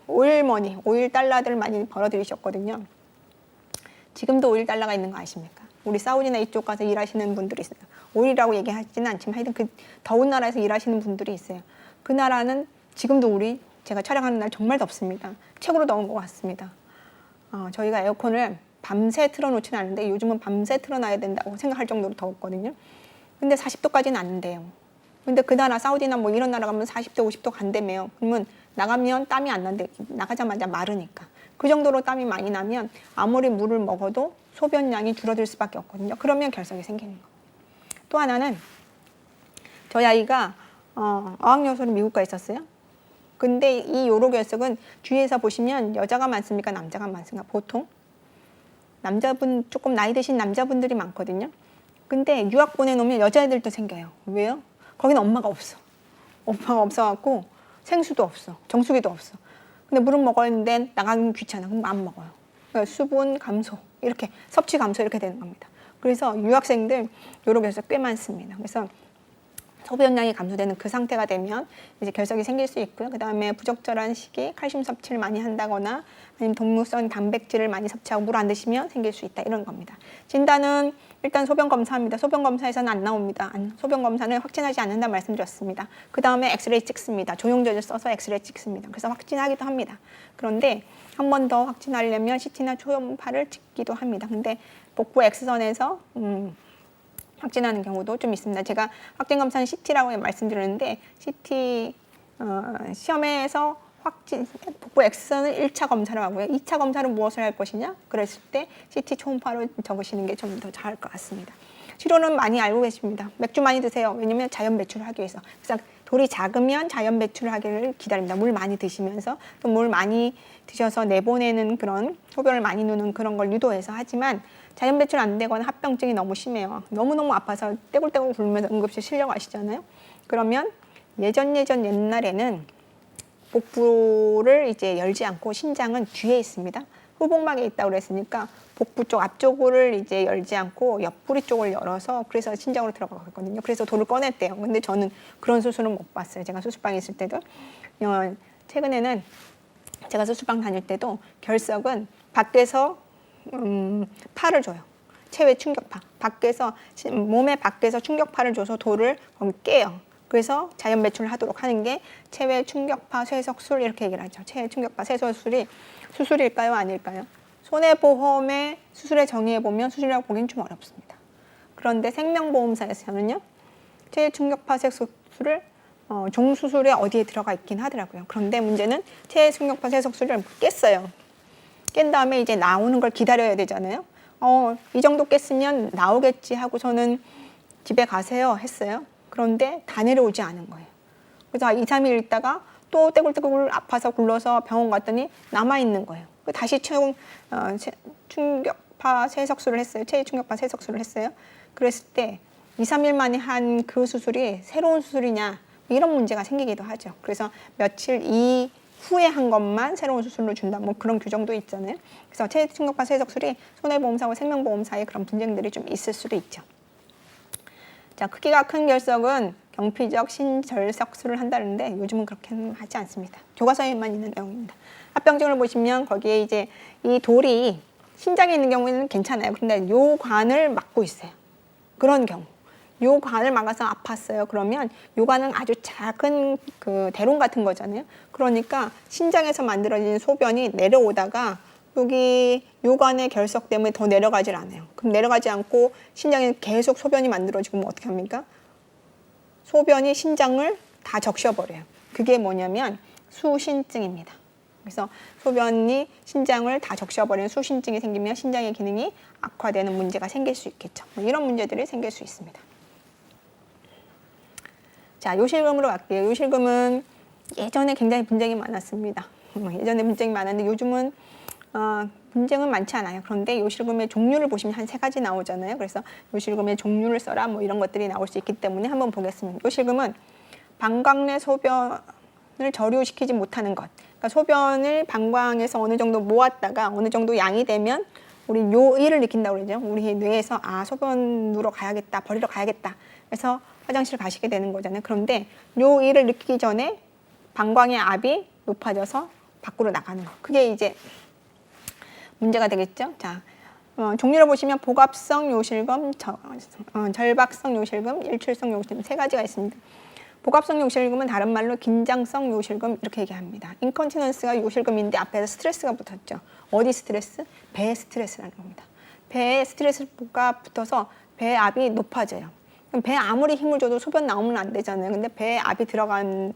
오일머니, 오일 달러들 많이 벌어들이셨거든요. 지금도 오일 달러가 있는 거 아십니까? 우리 사우디나 이쪽 가서 일하시는 분들이 있어요. 오일이라고 얘기하지는 않지만 하여튼 그 더운 나라에서 일하시는 분들이 있어요. 그 나라는 지금도 제가 촬영하는 날 정말 덥습니다. 최고로 더운 것 같습니다. 저희가 에어컨을 밤새 틀어놓지는 않는데 요즘은 밤새 틀어놔야 된다고 생각할 정도로 더웠거든요. 근데 40도까지는 안 돼요. 근데 그 나라 사우디나 뭐 이런 나라 가면 40도, 50도 간대매요. 그러면 나가면 땀이 안 난대. 나가자마자 마르니까. 그 정도로 땀이 많이 나면 아무리 물을 먹어도 소변량이 줄어들 수밖에 없거든요. 그러면 결석이 생기는 거예요. 또 하나는 저희 아이가 어학연수로 미국 가 있었어요. 근데 이 요로결석은 주위에서 보시면 여자가 많습니까? 남자가 많습니까? 보통 조금 나이 드신 남자분들이 많거든요. 근데 유학 보내놓으면 여자애들도 생겨요. 왜요? 거기는 엄마가 없어. 엄마가 없어갖고 생수도 없어. 정수기도 없어. 근데 물은 먹었는데 나가긴 귀찮아. 그럼 안 먹어요. 그러니까 수분 감소, 이렇게 섭취 감소 이렇게 되는 겁니다. 그래서 유학생들 요로결석 꽤 많습니다. 그래서 소변량이 감소되는 그 상태가 되면 이제 결석이 생길 수 있고요. 그 다음에 부적절한 식이 칼슘 섭취를 많이 한다거나 아니면 동물성 단백질을 많이 섭취하고 물 안 드시면 생길 수 있다 이런 겁니다. 진단은 일단 소변 검사합니다. 소변 검사에서는 안 나옵니다. 소변 검사는 확진하지 않는다 말씀드렸습니다. 그 다음에 엑스레이 찍습니다. 조영제를 써서 엑스레이 찍습니다. 그래서 확진하기도 합니다. 그런데 한 번 더 확진하려면 CT나 초음파를 찍기도 합니다. 근데 복부 X선에서 확진하는 경우도 좀 있습니다. 제가 확진 검사는 CT라고 말씀드렸는데 CT 시험에서 복부 X선은 1차 검사를 하고요. 2차 검사는 무엇을 할 것이냐? 그랬을 때 CT 초음파로 적으시는 게 좀 더 잘할 것 같습니다. 치료는 많이 알고 계십니다. 맥주 많이 드세요. 왜냐면 자연 배출을 하기 위해서. 그래서 돌이 작으면 자연 배출을 하기를 기다립니다. 물 많이 드시면서 또 물 많이 드셔서 내보내는 그런 소변을 많이 누는 그런 걸 유도해서 하지만 자연 배출 안 되거나 합병증이 너무 심해요. 너무너무 아파서 떼굴떼굴 굴면서 응급실 실려가시잖아요. 그러면 옛날에는 복부를 이제 열지 않고 신장은 뒤에 있습니다. 후복막에 있다고 그랬으니까 복부 쪽 앞쪽을 이제 열지 않고 옆구리 쪽을 열어서 그래서 신장으로 들어가거든요. 그래서 돌을 꺼냈대요. 근데 저는 그런 수술은 못 봤어요. 제가 수술방에 있을 때도. 최근에는 제가 수술방 다닐 때도 결석은 밖에서 파를 줘요. 체외 충격파. 몸의 밖에서 충격파를 줘서 돌을 깨요. 그래서 자연 배출을 하도록 하는 게 체외 충격파 쇠석술 이렇게 얘기를 하죠. 체외 충격파 쇠석술이 수술일까요? 아닐까요? 손해보험의 수술의 정의에 보면 수술이라고 보기는 좀 어렵습니다. 그런데 생명보험사에서는요. 체외 충격파 쇠석술을 종수술에 어디에 들어가 있긴 하더라고요. 그런데 문제는 체외 충격파 쇠석술을 깼어요. 깬 다음에 이제 나오는 걸 기다려야 되잖아요. 이 정도 깼으면 나오겠지 하고 저는 집에 가세요 했어요. 그런데 다 내려오지 않은 거예요. 그래서 2, 3일 있다가 또 떼굴떼굴 아파서 굴러서 병원 갔더니 남아있는 거예요. 다시 충격파 쇠석술을 했어요. 체외 충격파 쇠석술을 했어요. 그랬을 때 2, 3일 만에 한 그 수술이 새로운 수술이냐 이런 문제가 생기기도 하죠. 그래서 며칠 후에 한 것만 새로운 수술로 준다. 뭐 그런 규정도 있잖아요. 그래서 체충격파 쇠석술이 손해보험사와 생명보험사의 그런 분쟁들이 좀 있을 수도 있죠. 자, 크기가 큰 결석은 경피적 신절석술을 한다는데 요즘은 그렇게는 하지 않습니다. 교과서에만 있는 내용입니다. 합병증을 보시면 거기에 이제 이 돌이 신장에 있는 경우에는 괜찮아요. 그런데 요 관을 막고 있어요. 그런 경우. 요 관을 막아서 아팠어요. 그러면 요 관은 아주 작은 그 대롱 같은 거잖아요. 그러니까 신장에서 만들어진 소변이 내려오다가 여기 요관의 결석 때문에 더 내려가질 않아요. 그럼 내려가지 않고 신장에 계속 소변이 만들어지고 뭐 어떻게 합니까? 소변이 신장을 다 적셔버려요. 그게 뭐냐면 수신증입니다. 그래서 소변이 신장을 다 적셔버리는 수신증이 생기면 신장의 기능이 악화되는 문제가 생길 수 있겠죠. 이런 문제들이 생길 수 있습니다. 자, 요실금으로 갈게요. 요실금은 예전에 굉장히 분쟁이 많았습니다. 예전에 분쟁이 많았는데 요즘은 분쟁은 많지 않아요. 그런데 요실금의 종류를 보시면 한 3가지 나오잖아요. 그래서 요실금의 종류를 써라 뭐 이런 것들이 나올 수 있기 때문에 한번 보겠습니다. 요실금은 방광내 소변을 저류시키지 못하는 것. 그러니까 소변을 방광에서 어느 정도 모았다가 어느 정도 양이 되면 우리 요일을 느낀다고 그러죠. 우리 뇌에서 소변 누러 가야겠다, 버리러 가야겠다. 그래서 화장실 가시게 되는 거잖아요. 그런데 요일을 느끼기 전에 방광의 압이 높아져서 밖으로 나가는 거. 그게 이제 문제가 되겠죠. 자, 종류를 보시면 복압성 요실금, 절박성 요실금, 일출성 요실금 3가지가 있습니다. 복압성 요실금은 다른 말로 긴장성 요실금 이렇게 얘기합니다. 인컨티넌스가 요실금인데 앞에서 스트레스가 붙었죠. 어디 스트레스? 배 스트레스라는 겁니다. 배에 스트레스가 붙어서 배 압이 높아져요. 그럼 배에 아무리 힘을 줘도 소변 나오면 안 되잖아요. 근데 배에 압이 들어갔을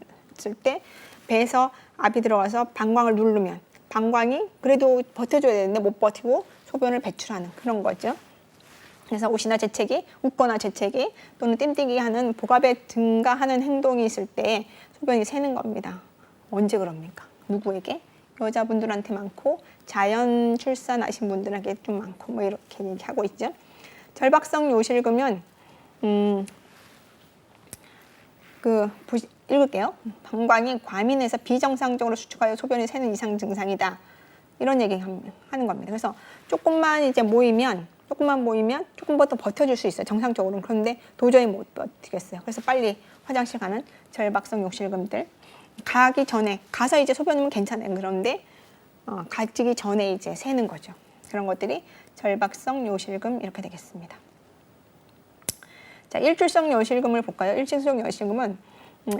때 배에서 압이 들어가서 방광을 누르면 방광이 그래도 버텨줘야 되는데 못 버티고 소변을 배출하는 그런 거죠. 그래서 옷이나 재채기, 웃거나 재채기 또는 띨띠기 하는 복압에 증가하는 행동이 있을 때 소변이 새는 겁니다. 언제 그럽니까? 누구에게? 여자분들한테 많고 자연 출산하신 분들에게 좀 많고 뭐 이렇게 얘기하고 있죠. 절박성 요실금은 읽을게요. 방광이 과민해서 비정상적으로 수축하여 소변이 새는 이상 증상이다. 이런 얘기 하는 겁니다. 그래서 조금만 모이면 조금 더 버텨줄 수 있어요. 정상적으로는. 그런데 도저히 못 버티겠어요. 그래서 빨리 화장실 가는 절박성 요실금들. 가기 전에, 가서 이제 소변이면 괜찮아요. 그런데 가기 전에 이제 새는 거죠. 그런 것들이 절박성 요실금 이렇게 되겠습니다. 자, 일출성 요실금을 볼까요? 일출성 요실금은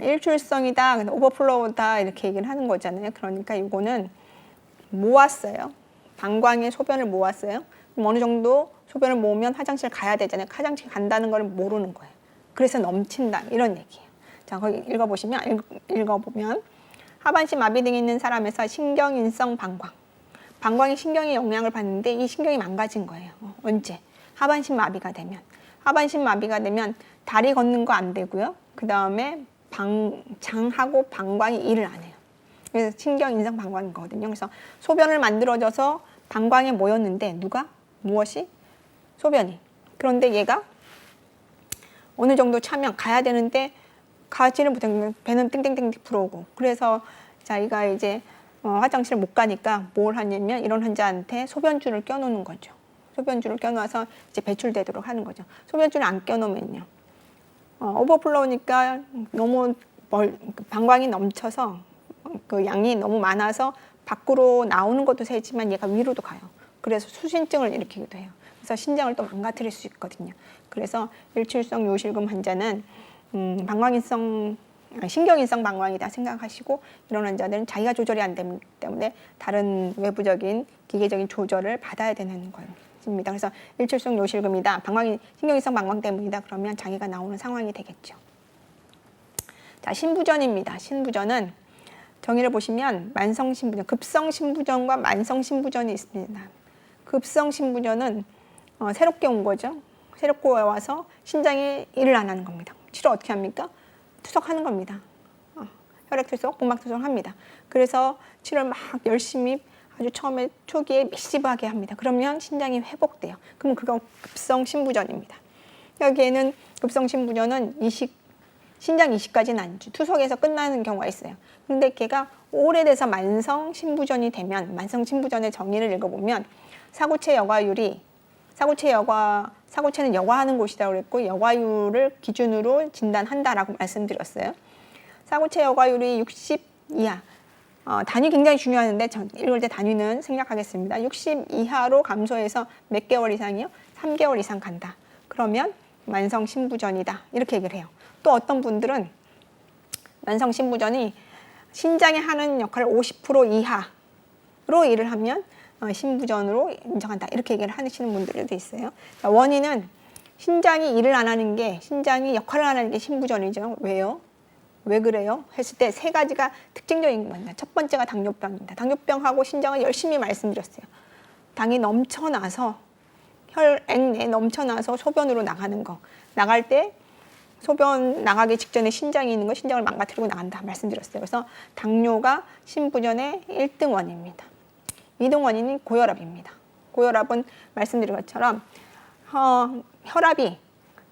일출성이다, 오버플로우다 이렇게 얘기를 하는 거잖아요. 그러니까 이거는 모았어요. 방광에 소변을 모았어요. 그럼 어느 정도 소변을 모으면 화장실 가야 되잖아요. 화장실 간다는 걸 모르는 거예요. 그래서 넘친다 이런 얘기예요. 자, 거기 읽어보면 하반신 마비 등이 있는 사람에서 신경인성 방광. 방광이 신경의 영향을 받는데 이 신경이 망가진 거예요. 언제? 하반신 마비가 되면. 하반신 마비가 되면 다리 걷는 거 안 되고요. 그 다음에 장하고 방광이 일을 안 해요. 그래서 신경인성 방광인 거거든요. 그래서 소변을 만들어져서 방광에 모였는데 무엇이? 소변이. 그런데 얘가 어느 정도 차면 가야 되는데 가지를 못하면 배는 땡땡땡 불어오고 그래서 자기가 이제 화장실 못 가니까 뭘 하냐면 이런 환자한테 소변줄을 껴놓는 거죠. 소변줄을 껴놔서 이제 배출되도록 하는 거죠. 소변줄을 안 껴놓으면요. 오버플로우니까 너무 방광이 넘쳐서 그 양이 너무 많아서 밖으로 나오는 것도 세지만 얘가 위로도 가요. 그래서 수신증을 일으키기도 해요. 그래서 신장을 또 망가뜨릴 수 있거든요. 그래서 일출성 요실금 환자는 신경인성 방광이다 생각하시고 이런 환자들은 자기가 조절이 안 되기 때문에 다른 외부적인 기계적인 조절을 받아야 되는 것입니다. 그래서 일출성 요실금이다. 신경인성 방광 때문이다. 그러면 장애가 나오는 상황이 되겠죠. 자, 신부전입니다. 신부전은 정의를 보시면 만성신부전, 급성신부전과 만성신부전이 있습니다. 급성신부전은 새롭게 온 거죠. 새롭게 와서 신장이 일을 안 하는 겁니다. 치료 어떻게 합니까? 투석하는 겁니다. 혈액투석, 복막투석을 합니다. 그래서 치료를 막 열심히 아주 처음에 초기에 미시하게 합니다. 그러면 신장이 회복돼요. 그럼 그건 급성신부전입니다. 여기에는 급성신부전은 신장 이식까지는 아니죠. 투석에서 끝나는 경우가 있어요. 근데 걔가 오래돼서 만성 신부전이 되면 만성 신부전의 정의를 읽어보면 사고체 여과율이 사고체는 여과하는 곳이라고 그랬고 여과율을 기준으로 진단한다라고 말씀드렸어요. 사고체 여과율이 60 이하 단위 굉장히 중요한데 읽을 때 단위는 생략하겠습니다. 60 이하로 감소해서 몇 개월 이상이요? 3개월 이상 간다. 그러면 만성 신부전이다. 이렇게 얘기를 해요. 또 어떤 분들은 만성 신부전이 신장이 하는 역할을 50% 이하로 일을 하면 신부전으로 인정한다. 이렇게 얘기를 하시는 분들도 있어요. 원인은 신장이 일을 안 하는 게, 신장이 역할을 안 하는 게 신부전이죠. 왜요? 왜 그래요? 했을 때 세 가지가 특징적인 겁니다. 첫 번째가 당뇨병입니다. 당뇨병하고 신장을 열심히 말씀드렸어요. 당이 넘쳐나서 혈액 내에 넘쳐나서 소변으로 나가는 거. 나갈 때 소변 나가기 직전에 신장이 있는 거 신장을 망가뜨리고 나간다 말씀드렸어요. 그래서 당뇨가 신부전의 1등 원인입니다. 2등 원인이 고혈압입니다. 고혈압은 말씀드린 것처럼 혈압이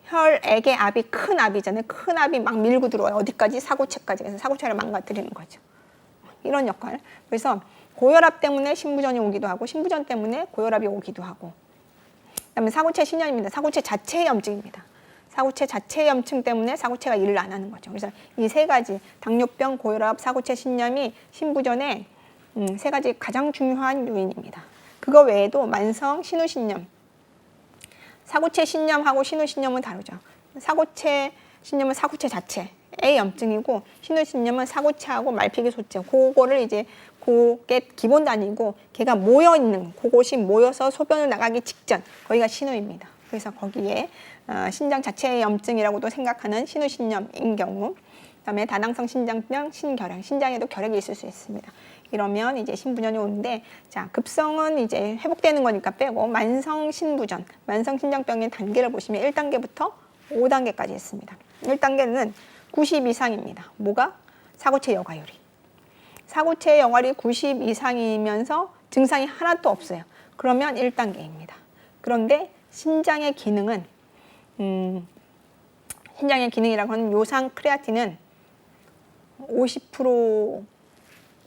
혈액의 압이 큰 압이잖아요. 큰 압이 막 밀고 들어와요. 어디까지? 사고체까지. 그래서 사고체를 망가뜨리는 거죠. 이런 역할. 그래서 고혈압 때문에 신부전이 오기도 하고 신부전 때문에 고혈압이 오기도 하고 그다음에 사고체 신염입니다. 사고체 자체의 염증입니다. 사고체 자체의 염증 때문에 사고체가 일을 안 하는 거죠. 그래서 이 세 가지 당뇨병, 고혈압, 사고체 신염이 신부전의 세 가지 가장 중요한 요인입니다. 그거 외에도 만성 신우신염, 사고체 신염하고 신우신염은 다르죠. 사고체 신염은 사고체 자체의 염증이고 신우신염은 사고체하고 말피기 소체, 그거를 이제 그게 기본 단위고 걔가 모여 있는 그곳이 모여서 소변을 나가기 직전 거기가 신우입니다. 그래서 거기에 신장 자체의 염증이라고도 생각하는 신우신염인 경우, 그다음에 다당성 신장병, 신결핵, 신장에도 결핵이 있을 수 있습니다. 이러면 이제 신부전이 오는데, 자, 급성은 이제 회복되는 거니까 빼고 만성 신부전, 만성 신장병의 단계를 보시면 1단계부터 5단계까지 있습니다. 1단계는 90 이상입니다. 뭐가? 사고체 여과율이. 사고체 여과율이 90 이상이면서 증상이 하나도 없어요. 그러면 1단계입니다. 그런데 신장의 기능은 신장의 기능이라고 하는 요상 크레아틴은 50%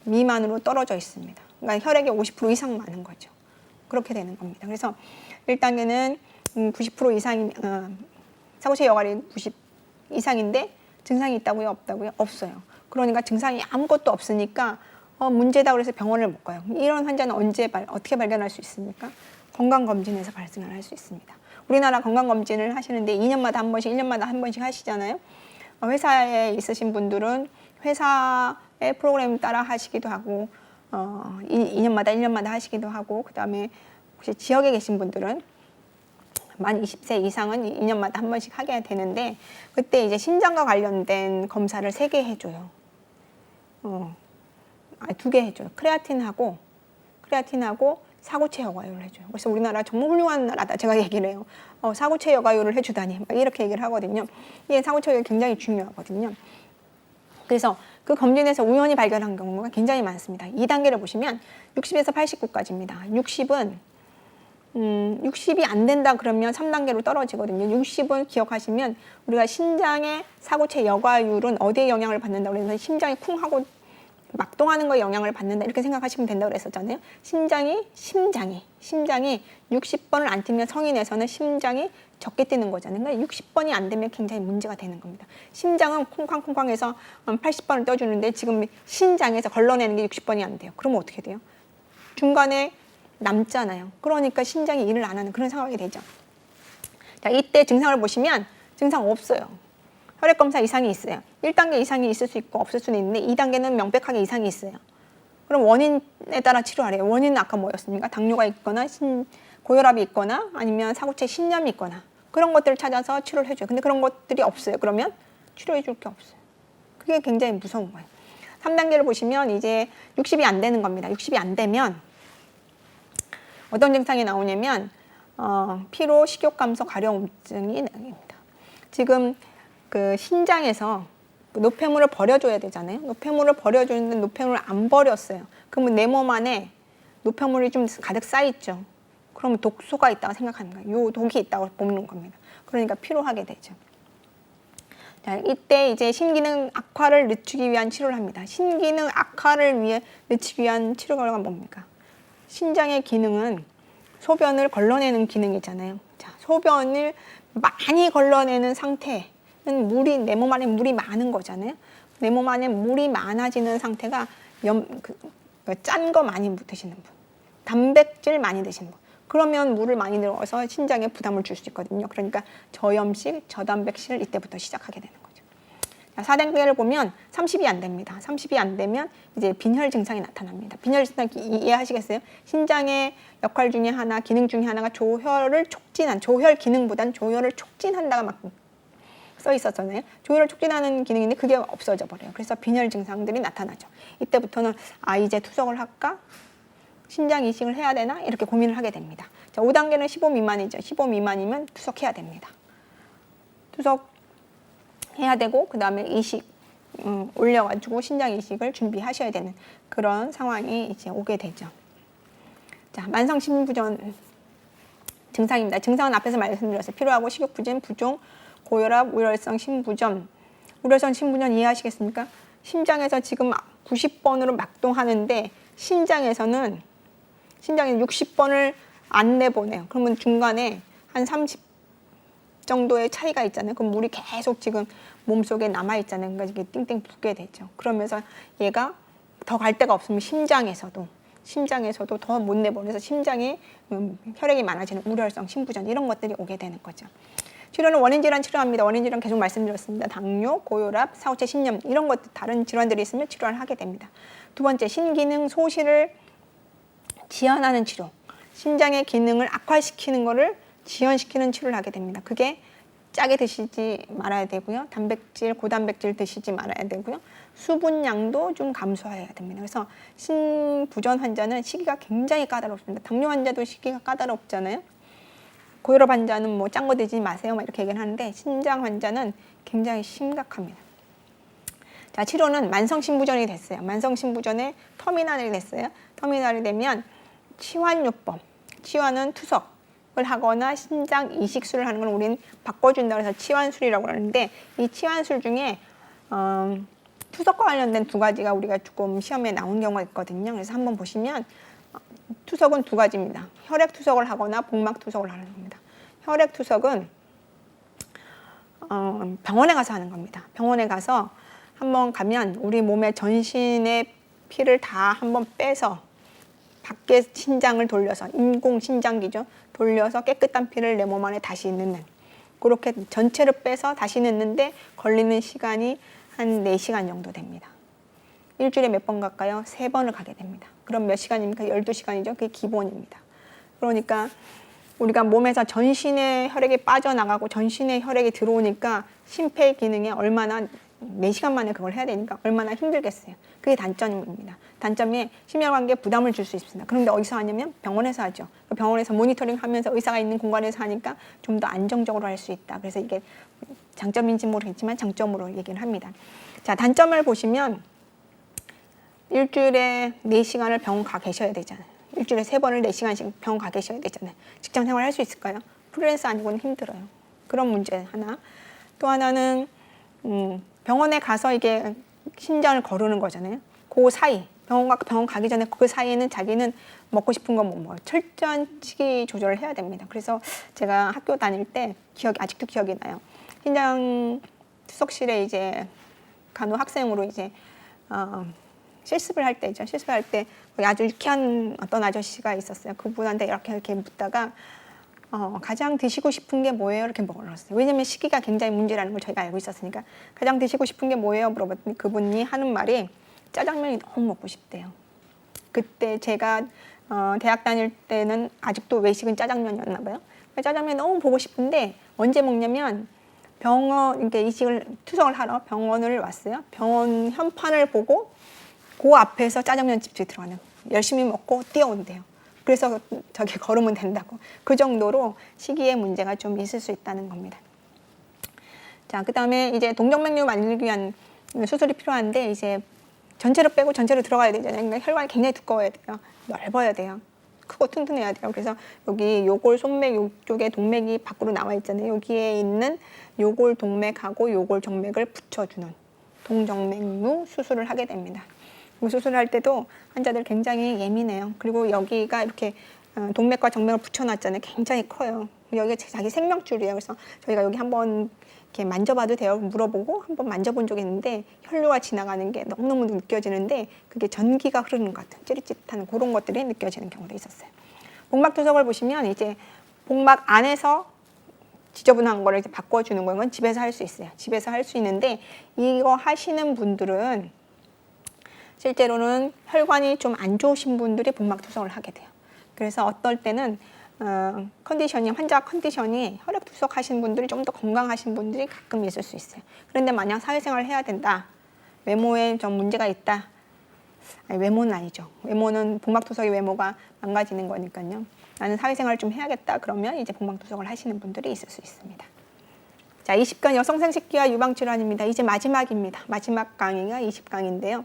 미만으로 떨어져 있습니다. 그러니까 혈액의 50% 이상 많은 거죠. 그렇게 되는 겁니다. 그래서 1단계는 90% 이상이 사고체 여과율이 90 이상인데 증상이 있다고요? 없다고요? 없어요. 그러니까 증상이 아무것도 없으니까 문제다 그래서 병원을 못 가요. 이런 환자는 어떻게 발견할 수 있습니까? 건강검진에서 발생을 할 수 있습니다. 우리나라 건강검진을 하시는데 2년마다 한 번씩, 1년마다 한 번씩 하시잖아요. 회사에 있으신 분들은 회사의 프로그램 따라 하시기도 하고 2년마다 1년마다 하시기도 하고, 그 다음에 혹시 지역에 계신 분들은 만 20세 이상은 2년마다 한 번씩 하게 되는데, 그때 이제 신장과 관련된 검사를 3개 해줘요. 2개 해줘요. 크레아틴하고 사고체 여과율을 해줘요. 그래서 우리나라 정말 훌륭한 나라다 제가 얘기를 해요. 사고체 여과율을 해주다니 막 이렇게 얘기를 하거든요. 이게 사고체 여과율이 굉장히 중요하거든요. 그래서 그 검진에서 우연히 발견한 경우가 굉장히 많습니다. 2단계를 보시면 60에서 89까지입니다. 60이 안 된다 그러면 3단계로 떨어지거든요. 60은 기억하시면 우리가 신장의 사고체 여과율은 어디에 영향을 받는다고 그래서 심장이 쿵하고 막동하는 거에 영향을 받는다 이렇게 생각하시면 된다고 그랬었잖아요. 심장이 60번을 안 뛰면 성인에서는 심장이 적게 뛰는 거잖아요. 그러니까 60번이 안 되면 굉장히 문제가 되는 겁니다. 심장은 쿵쾅쿵쾅해서 80번을 떠주는데 지금 신장에서 걸러내는 게 60번이 안 돼요. 그러면 어떻게 돼요? 중간에 남잖아요. 그러니까 신장이 일을 안 하는 그런 상황이 되죠. 자, 이때 증상을 보시면 증상 없어요. 혈액검사 이상이 있어요. 1단계 이상이 있을 수 있고 없을 수는 있는데 2단계는 명백하게 이상이 있어요. 그럼 원인에 따라 치료하래요. 원인은 아까 뭐였습니까? 당뇨가 있거나 고혈압이 있거나 아니면 사고체 신염이 있거나 그런 것들을 찾아서 치료를 해줘요. 근데 그런 것들이 없어요. 그러면 치료해 줄 게 없어요. 그게 굉장히 무서운 거예요. 3단계를 보시면 이제 60이 안 되는 겁니다. 60이 안 되면 어떤 증상이 나오냐면 피로, 식욕 감소, 가려움증이 나옵니다. 지금 그 신장에서 노폐물을 버려줘야 되잖아요. 노폐물을 버려주는데 노폐물을 안 버렸어요. 그러면 내 몸 안에 노폐물이 좀 가득 쌓여있죠. 그러면 독소가 있다고 생각하는 거예요. 요 독이 있다고 보는 겁니다. 그러니까 피로하게 되죠. 자, 자, 이때 이제 신기능 악화를 늦추기 위한 치료를 합니다. 신기능 악화를 위해 늦추기 위한 치료가 뭡니까? 신장의 기능은 소변을 걸러내는 기능이잖아요. 자, 소변을 많이 걸러내는 상태는 내 몸 안에 물이 많은 거잖아요. 내 몸 안에 물이 많아지는 상태가 짠 거 많이 드시는 분, 단백질 많이 드시는 분. 그러면 물을 많이 넣어서 신장에 부담을 줄 수 있거든요. 그러니까 저염식, 저단백질 이때부터 시작하게 되는 거죠. 자, 4단계를 보면 30이 안 됩니다. 30이 안 되면 이제 빈혈 증상이 나타납니다. 빈혈 증상 이해하시겠어요? 신장의 역할 중에 하나, 기능 중에 하나가 조혈을 촉진한, 조혈 기능보단 조혈을 촉진한다가 막 써 있었잖아요. 조혈을 촉진하는 기능인데 그게 없어져 버려요. 그래서 빈혈 증상들이 나타나죠. 이때부터는 이제 투석을 할까? 신장 이식을 해야 되나? 이렇게 고민을 하게 됩니다. 자, 5단계는 15 미만이죠. 15 미만이면 투석해야 됩니다. 투석해야 되고 그 다음에 이식 올려가지고 신장 이식을 준비하셔야 되는 그런 상황이 이제 오게 되죠. 자, 만성 신부전 증상입니다. 증상은 앞에서 말씀드렸어요. 피로하고 식욕 부진, 부종, 고혈압, 우열성 신부전. 우열성 신부전 이해하시겠습니까? 심장에서 지금 90번으로 막동하는데 신장에는 60번을 안 내보내요. 그러면 중간에 한 30 정도의 차이가 있잖아요. 그럼 물이 계속 지금 몸속에 남아있잖아요. 그러니까 이게 띵띵 붓게 되죠. 그러면서 얘가 더 갈 데가 없으면 심장에서도 더 못 내보내서 심장에 혈액이 많아지는 우려성 신부전 이런 것들이 오게 되는 거죠. 치료는 원인 질환 치료합니다. 원인 질환 계속 말씀드렸습니다. 당뇨, 고혈압, 사후체 신염 이런 것들 다른 질환들이 있으면 치료를 하게 됩니다. 두 번째, 신기능 소실을 지연하는 치료. 신장의 기능을 악화시키는 것을 지연시키는 치료를 하게 됩니다. 그게 짜게 드시지 말아야 되고요. 단백질, 고단백질 드시지 말아야 되고요. 수분량도 좀 감소해야 됩니다. 그래서 신부전 환자는 식이가 굉장히 까다롭습니다. 당뇨 환자도 식이가 까다롭잖아요. 고혈압 환자는 뭐 짠 거 드지 마세요. 막 이렇게 얘기를 하는데 신장 환자는 굉장히 심각합니다. 자, 치료는 만성신부전이 됐어요. 만성신부전에 터미널이 됐어요. 터미널이 되면 치환요법. 치환은 투석을 하거나 신장 이식술을 하는 걸 우리는 바꿔준다고 해서 치환술이라고 하는데 이 치환술 중에 투석과 관련된 두 가지가 우리가 조금 시험에 나온 경우가 있거든요. 그래서 한번 보시면 투석은 두 가지입니다. 혈액 투석을 하거나 복막 투석을 하는 겁니다. 혈액 투석은 병원에 가서 하는 겁니다. 병원에 가서 한번 가면 우리 몸의 전신의 피를 다 한번 빼서 밖에 신장을 돌려서 인공 신장기죠. 돌려서 깨끗한 피를 내 몸 안에 다시 넣는 그렇게 전체를 빼서 다시 넣는데 걸리는 시간이 한 4시간 정도 됩니다. 일주일에 몇 번 갈까요? 3번을 가게 됩니다. 그럼 몇 시간입니까? 12시간이죠. 그게 기본입니다. 그러니까 우리가 몸에서 전신의 혈액이 빠져나가고 전신의 혈액이 들어오니까 심폐 기능에 얼마나 4시간 만에 그걸 해야 되니까 얼마나 힘들겠어요. 그게 단점입니다. 단점이 심혈관계에 부담을 줄 수 있습니다. 그런데 어디서 하냐면 병원에서 하죠. 병원에서 모니터링 하면서 의사가 있는 공간에서 하니까 좀 더 안정적으로 할 수 있다. 그래서 이게 장점인지 모르겠지만 장점으로 얘기를 합니다. 자, 단점을 보시면 일주일에 4시간을 병원 가 계셔야 되잖아요. 일주일에 3번을 4시간씩 병원 가 계셔야 되잖아요. 직장 생활 할 수 있을까요? 프리랜서 아니고는 힘들어요. 그런 문제 하나. 또 하나는 병원에 가서 이게 신장을 거르는 거잖아요. 그 사이 병원 가기 전에 그 사이에는 자기는 먹고 싶은 거 못 먹어요. 철저한 식이 조절을 해야 됩니다. 그래서 제가 학교 다닐 때 아직도 기억이 나요. 신장 투석실에 이제 간호 학생으로 이제 실습을 할 때죠. 실습할 때 아주 유쾌한 어떤 아저씨가 있었어요. 그분한테 이렇게 묻다가 가장 드시고 싶은 게 뭐예요? 이렇게 물어봤어요. 왜냐면 식이가 굉장히 문제라는 걸 저희가 알고 있었으니까 가장 드시고 싶은 게 뭐예요? 물어봤더니 그분이 하는 말이 짜장면이 너무 먹고 싶대요. 그때 제가 대학 다닐 때는 아직도 외식은 짜장면이었나 봐요. 짜장면이 너무 보고 싶은데 언제 먹냐면 이렇게 이식을 투석을 하러 병원을 왔어요. 병원 현판을 보고 그 앞에서 짜장면 집에 들어가는 열심히 먹고 뛰어온대요. 그래서 저기 걸으면 된다고. 그 정도로 식이의 문제가 좀 있을 수 있다는 겁니다. 자, 그 다음에 이제 동정맥류 만들기 위한 수술이 필요한데 이제 전체로 빼고 전체로 들어가야 되잖아요. 그러니까 혈관이 굉장히 두꺼워야 돼요. 넓어야 돼요. 크고 튼튼해야 돼요. 그래서 여기 요골 손맥 이쪽에 동맥이 밖으로 나와 있잖아요. 여기에 있는 요골 동맥하고 요골 정맥을 붙여주는 동정맥류 수술을 하게 됩니다. 이 수술을 할 때도 환자들 굉장히 예민해요. 그리고 여기가 이렇게 동맥과 정맥을 붙여놨잖아요. 굉장히 커요. 여기가 자기 생명줄이에요. 그래서 저희가 여기 한번 이렇게 만져봐도 돼요? 물어보고 한번 만져본 적이 있는데 혈류가 지나가는 게 너무너무 느껴지는데 그게 전기가 흐르는 것 같은 찌릿찌릿한 그런 것들이 느껴지는 경우도 있었어요. 복막 투석을 보시면 이제 복막 안에서 지저분한 거를 이제 바꿔주는 건 집에서 할 수 있어요. 집에서 할 수 있는데 이거 하시는 분들은 실제로는 혈관이 좀 안 좋으신 분들이 복막 투석을 하게 돼요. 그래서 어떨 때는 컨디션이 환자 컨디션이 혈액 투석하신 분들이 좀 더 건강하신 분들이 가끔 있을 수 있어요. 그런데 만약 사회생활을 해야 된다, 외모에 좀 문제가 있다, 아니, 외모는 아니죠. 외모는 복막 투석의 외모가 망가지는 거니까요. 나는 사회생활을 좀 해야겠다 그러면 이제 복막 투석을 하시는 분들이 있을 수 있습니다. 자, 20강 여성생殖기와 유방질환입니다. 이제 마지막입니다. 마지막 강의가 20강인데요.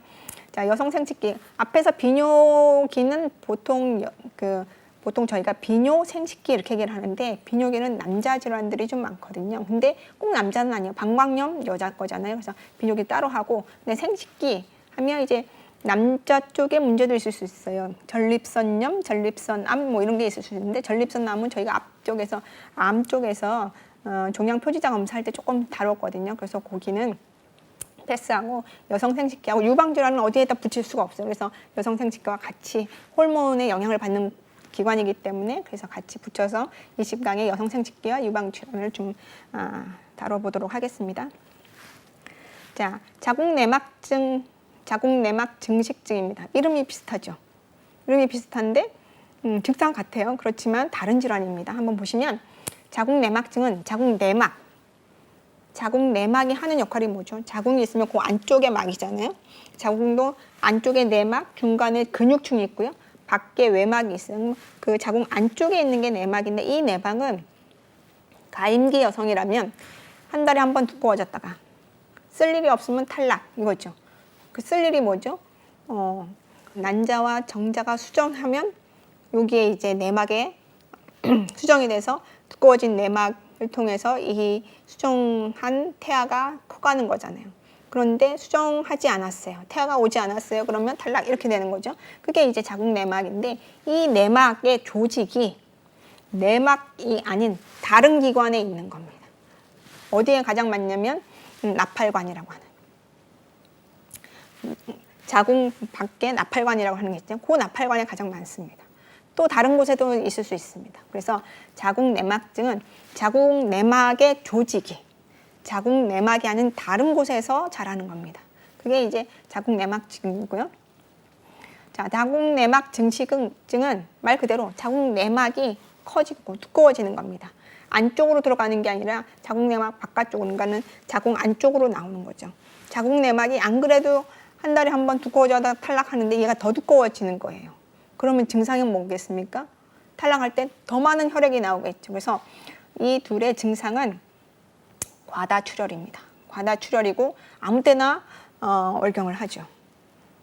자, 여성생殖기 앞에서 비뇨기는 보통 저희가 비뇨 생식기 이렇게 얘기를 하는데 비뇨기는 남자 질환들이 좀 많거든요. 근데 꼭 남자는 아니에요. 방광염 여자 거잖아요. 그래서 비뇨기 따로 하고 근데 생식기 하면 이제 남자 쪽에 문제도 있을 수 있어요. 전립선염, 전립선암 뭐 이런 게 있을 수 있는데 전립선암은 저희가 앞쪽에서 암 쪽에서 종양 표지자 검사할 때 조금 다뤘거든요. 그래서 거기는 패스하고 여성생殖기하고 유방질환은 어디에다 붙일 수가 없어요. 그래서 여성생殖기와 같이 호르몬의 영향을 받는 기관이기 때문에 그래서 같이 붙여서 20강의 여성생殖기와 유방질환을 좀 다뤄보도록 하겠습니다. 자, 자궁내막 증식증입니다. 이름이 비슷하죠. 이름이 비슷한데 증상 같아요. 그렇지만 다른 질환입니다. 한번 보시면 자궁내막증은 자궁내막이 하는 역할이 뭐죠? 자궁이 있으면 그 안쪽에 막이잖아요. 자궁도 안쪽에 내막, 중간에 근육층이 있고요. 밖에 외막이 있어요. 그 자궁 안쪽에 있는 게 내막인데 이 내막은 가임기 여성이라면 한 달에 한 번 두꺼워졌다가 쓸 일이 없으면 탈락 이거죠. 그 쓸 일이 뭐죠? 난자와 정자가 수정하면 여기에 이제 내막에 수정이 돼서 두꺼워진 내막을 통해서 이 수정한 태아가 커가는 거잖아요. 그런데 수정하지 않았어요. 태아가 오지 않았어요. 그러면 탈락 이렇게 되는 거죠. 그게 이제 자궁내막인데 이 내막의 조직이 내막이 아닌 다른 기관에 있는 겁니다. 어디에 가장 많냐면 나팔관이라고 하는. 자궁 밖에 나팔관이라고 하는 게 있죠. 그 나팔관에 가장 많습니다. 또 다른 곳에도 있을 수 있습니다. 그래서 자궁내막증은 자궁내막의 조직이 자궁내막이 아닌 다른 곳에서 자라는 겁니다. 그게 이제 자궁내막증이고요. 자, 자궁내막 증식증은 말 그대로 자궁내막이 커지고 두꺼워지는 겁니다. 안쪽으로 들어가는 게 아니라 자궁내막 바깥쪽으로, 그러니까는 자궁 안쪽으로 나오는 거죠. 자궁내막이 안 그래도 한 달에 한 번 두꺼워져다 탈락하는데 얘가 더 두꺼워지는 거예요. 그러면 증상이 뭐겠습니까? 탈락할 때 더 많은 혈액이 나오겠죠. 그래서 이 둘의 증상은 과다출혈입니다. 과다출혈이고 아무 때나 월경을 하죠.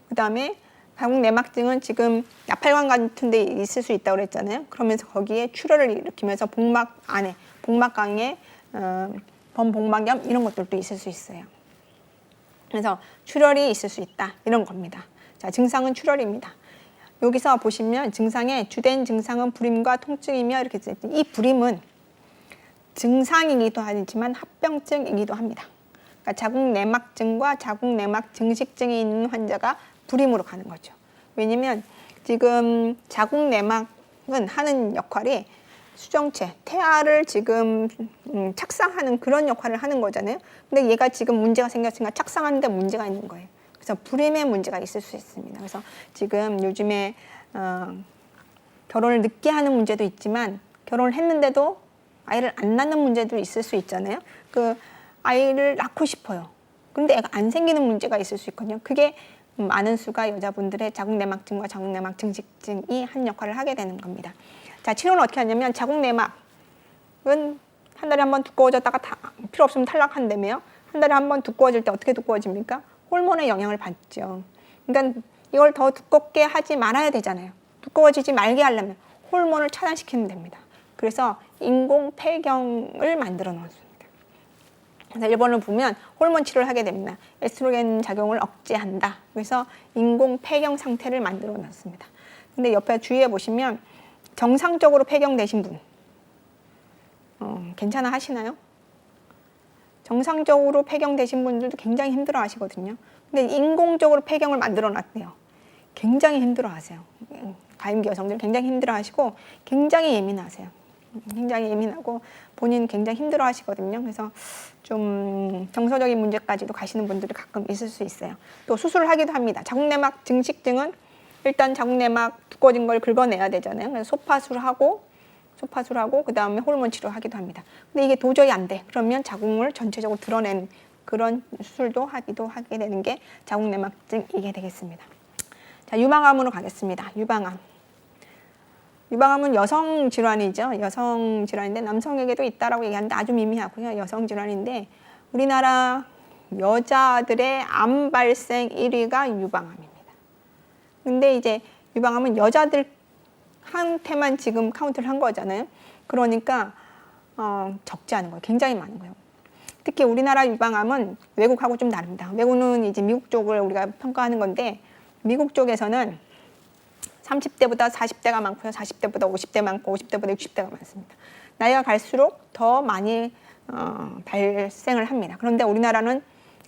그 다음에 자궁내막증은 지금 나팔관 같은 데 있을 수 있다고 그랬잖아요. 그러면서 거기에 출혈을 일으키면서 복막 안에, 복막강에 범복막염 이런 것들도 있을 수 있어요. 그래서 출혈이 있을 수 있다 이런 겁니다. 자, 증상은 출혈입니다. 여기서 보시면 증상의 주된 증상은 불임과 통증이며 이렇게 돼 있어요. 이 불임은 증상이기도 하지만 합병증이기도 합니다. 그러니까 자궁내막증과 자궁내막 증식증이 있는 환자가 불임으로 가는 거죠. 왜냐면 지금 자궁내막은 하는 역할이 수정체, 태아를 지금 착상하는 그런 역할을 하는 거잖아요. 근데 얘가 지금 문제가 생겼으니까 착상하는데 문제가 있는 거예요. 그래서 불임에 문제가 있을 수 있습니다. 그래서 지금 요즘에 결혼을 늦게 하는 문제도 있지만 결혼을 했는데도 아이를 안 낳는 문제도 있을 수 있잖아요. 그 아이를 낳고 싶어요. 그런데 애가 안 생기는 문제가 있을 수 있거든요. 그게 많은 수가 여자분들의 자궁내막증과 자궁내막 증식증이 한 역할을 하게 되는 겁니다. 자, 치료는 어떻게 하냐면 자궁내막은 한 달에 한 번 두꺼워졌다가 필요 없으면 탈락한다며요. 한 달에 한 번 두꺼워질 때 어떻게 두꺼워집니까? 호르몬의 영향을 받죠. 그러니까 이걸 더 두껍게 하지 말아야 되잖아요. 두꺼워지지 말게 하려면 호르몬을 차단시키면 됩니다. 그래서 인공 폐경을 만들어 놓습니다. 그래서 일본을 보면 호르몬 치료를 하게 됩니다. 에스트로겐 작용을 억제한다. 그래서 인공 폐경 상태를 만들어 놨습니다. 근데 옆에 주위에 보시면 정상적으로 폐경되신 분 괜찮아 하시나요? 정상적으로 폐경되신 분들도 굉장히 힘들어 하시거든요. 근데 인공적으로 폐경을 만들어 놨대요. 굉장히 힘들어 하세요. 가임기 여성들 굉장히 힘들어 하시고 굉장히 예민하세요. 굉장히 예민하고 본인 굉장히 힘들어 하시거든요. 그래서 좀 정서적인 문제까지도 가시는 분들이 가끔 있을 수 있어요. 또 수술을 하기도 합니다. 자궁내막 증식증은 일단 자궁내막 두꺼워진 걸 긁어내야 되잖아요. 그래서 소파술하고 그 다음에 호르몬 치료하기도 합니다. 근데 이게 도저히 안 돼. 그러면 자궁을 전체적으로 드러낸 그런 수술도 하게 되는 게 자궁내막증이게 되겠습니다. 자, 유방암으로 가겠습니다. 유방암은 여성 질환이죠. 여성 질환인데 남성에게도 있다라고 얘기하는데 아주 미미하고요. 여성 질환인데 우리나라 여자들의 암 발생 1위가 유방암입니다. 근데 이제 유방암은 여자들한테만 지금 카운트를 한 거잖아요. 그러니까 적지 않은 거예요. 굉장히 많은 거예요. 특히 우리나라 유방암은 외국하고 좀 다릅니다. 외국은 이제 미국 쪽을 우리가 평가하는 건데 미국 쪽에서는 30대보다 40대가 많고요. 40대보다 50대 많고 50대보다 60대가 많습니다. 나이가 갈수록 더 많이 발생을 합니다. 그런데 우리나라는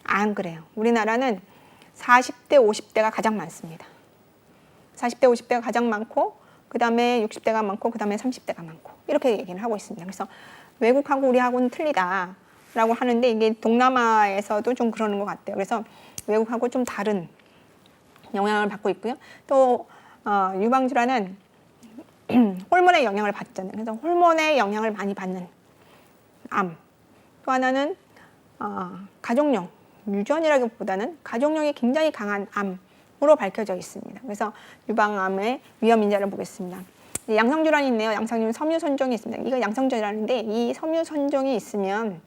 안 그래요. 우리나라는 40대, 50대가 가장 많습니다. 40대, 50대가 가장 많고 그 다음에 60대가 많고 그 다음에 30대가 많고 이렇게 얘기를 하고 있습니다. 그래서 외국하고 우리하고는 틀리다라고 하는데 이게 동남아에서도 좀 그러는 것 같아요. 그래서 외국하고 좀 다른 영향을 받고 있고요. 또 유방질환은 호르몬의 영향을 받잖아요. 그래서 호르몬의 영향을 많이 받는 암. 또 하나는 가족용, 유전이라기보다는 가족용이 굉장히 강한 암으로 밝혀져 있습니다. 그래서 유방암의 위험 인자를 보겠습니다. 양성질환이 있네요. 양성질환 섬유선종이 있습니다. 이거 양성질환인데 이 섬유선종이 있으면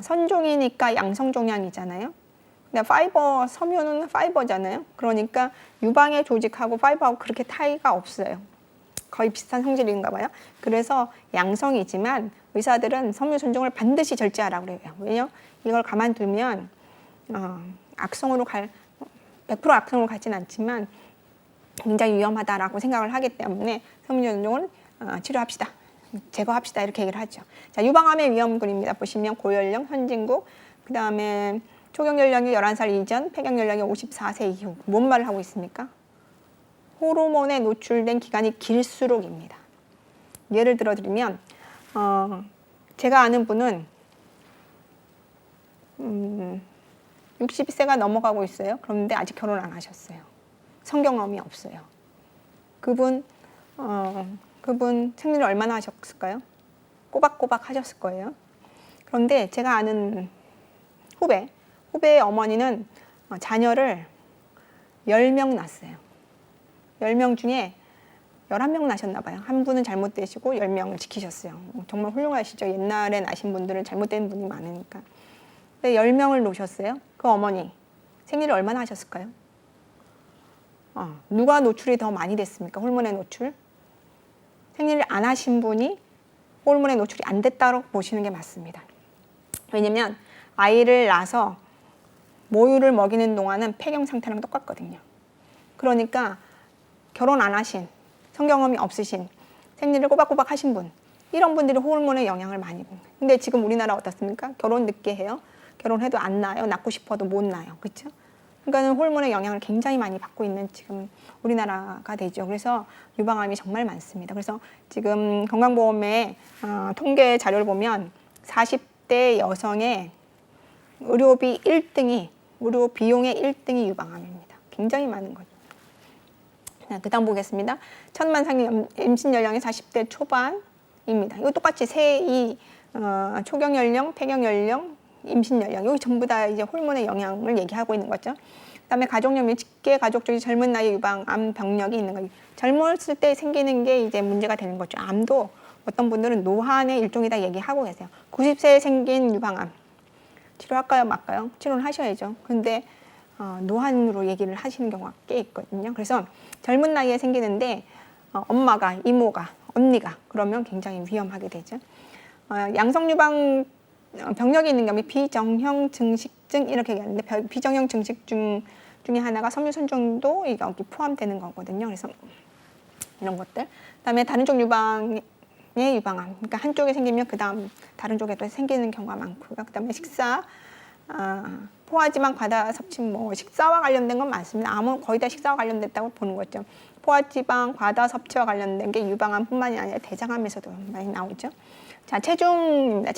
선종이니까 양성종양이잖아요. 근데 섬유는 파이버잖아요. 그러니까 유방의 조직하고 파이버하고 그렇게 차이가 없어요. 거의 비슷한 성질인가 봐요. 그래서 양성이지만 의사들은 섬유 선종을 반드시 절제하라고 그래요. 왜냐면 이걸 가만두면 100% 악성으로 가진 않지만 굉장히 위험하다라고 생각을 하기 때문에 섬유 선종을 치료합시다. 제거합시다. 이렇게 얘기를 하죠. 자, 유방암의 위험군입니다. 보시면 고연령, 선진국, 그 다음에 초경 연령이 11살 이전, 폐경 연령이 54세 이후. 뭔 말을 하고 있습니까? 호르몬에 노출된 기간이 길수록입니다. 예를 들어 드리면 제가 아는 분은 60세가 넘어가고 있어요. 그런데 아직 결혼 안 하셨어요. 성경험이 없어요. 그분 생리를 얼마나 하셨을까요? 꼬박꼬박 하셨을 거예요. 그런데 제가 아는 후배의 어머니는 자녀를 10명 낳았어요. 10명 중에 11명 낳으셨나 봐요. 한 분은 잘못되시고 10명을 지키셨어요. 정말 훌륭하시죠. 옛날에 낳으신 분들은 잘못된 분이 많으니까. 근데 10명을 놓으셨어요. 그 어머니 생리를 얼마나 하셨을까요? 누가 노출이 더 많이 됐습니까? 호르몬의 노출. 생리를 안 하신 분이 호르몬의 노출이 안 됐다고 보시는 게 맞습니다. 왜냐면 아이를 낳아서 모유를 먹이는 동안은 폐경 상태랑 똑같거든요. 그러니까 결혼 안 하신, 성경험이 없으신, 생리를 꼬박꼬박 하신 분, 이런 분들이 호르몬의 영향을 많이 받는. 근데 지금 우리나라 어떻습니까? 결혼 늦게 해요. 결혼해도 안 낳아요. 낳고 싶어도 못 낳아요. 그렇죠? 그러니까 호르몬의 영향을 굉장히 많이 받고 있는 지금 우리나라가 되죠. 그래서 유방암이 정말 많습니다. 그래서 지금 건강보험의 통계 자료를 보면 40대 여성의 의료 비용의 1등이 유방암입니다. 굉장히 많은 거죠. 그 다음 보겠습니다. 천만상의 임신 연령이 40대 초반입니다. 이거 똑같이 초경 연령, 폐경 연령, 임신 연령, 여기 전부 다 이제 호르몬의 영향을 얘기하고 있는 거죠. 그다음에 가족염이 직계 가족 중에 젊은 나이 유방암 병력이 있는 거예요. 젊었을 때 생기는 게 이제 문제가 되는 거죠. 암도 어떤 분들은 노환의 일종이다 얘기하고 계세요. 90세에 생긴 유방암 치료할까요, 말까요? 치료를 하셔야죠. 근데 노환으로 얘기를 하시는 경우가 꽤 있거든요. 그래서 젊은 나이에 생기는데 엄마가, 이모가, 언니가 그러면 굉장히 위험하게 되죠. 양성 유방 병력이 있는 경우에 비정형 증식증 이렇게 얘기하는데 비정형 증식증 중에 하나가 섬유선정도 여기 포함되는 거거든요. 그래서 이런 것들. 그다음에 다른 쪽 유방의 유방암. 그러니까 한쪽에 생기면 그다음 다른 쪽에도 생기는 경우가 많고요. 그다음에 식사, 포화지방 과다 섭취, 뭐 식사와 관련된 건 많습니다. 암은 거의 다 식사와 관련됐다고 보는 거죠. 포화지방 과다 섭취와 관련된 게 유방암뿐만이 아니라 대장암에서도 많이 나오죠. 자, 체중입니다.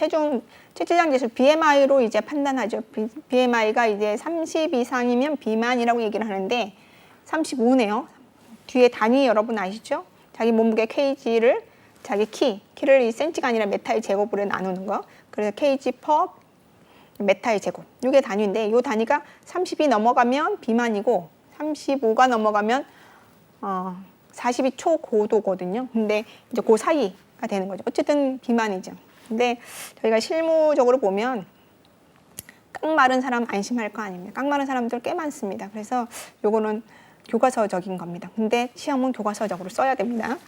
체질량 지수 BMI로 이제 판단하죠. BMI가 이제 30 이상이면 비만이라고 얘기를 하는데 35네요. 뒤에 단위 여러분 아시죠? 자기 몸무게 kg를 자기 키를 이 센치가 아니라 메타의 제곱으로 나누는 거. 그래서 kg per 메타의 제곱. 이게 단위인데 이 단위가 30이 넘어가면 비만이고 35가 넘어가면 40이 초고도거든요. 근데 이제 그 사이가 되는 거죠. 어쨌든 비만이죠. 근데 저희가 실무적으로 보면 깡 마른 사람 안심할 거 아닙니까? 깡 마른 사람들 꽤 많습니다. 그래서 요거는 교과서적인 겁니다. 근데 시험은 교과서적으로 써야 됩니다.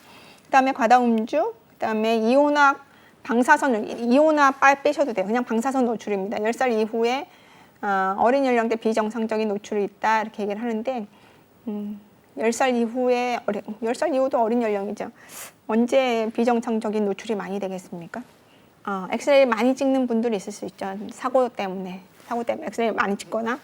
그다음에 과다 음주, 그다음에 이온화 방사선, 이온화 빼셔도 돼요. 그냥 방사선 노출입니다. 10살 이후에 어린 연령대 비정상적인 노출이 있다 이렇게 얘기를 하는데 10살 이후에 10살 이후도 어린 연령이죠. 언제 비정상적인 노출이 많이 되겠습니까? 엑스레이 많이 찍는 분들이 있을 수 있죠. 사고 때문에 엑스레이 많이 찍거나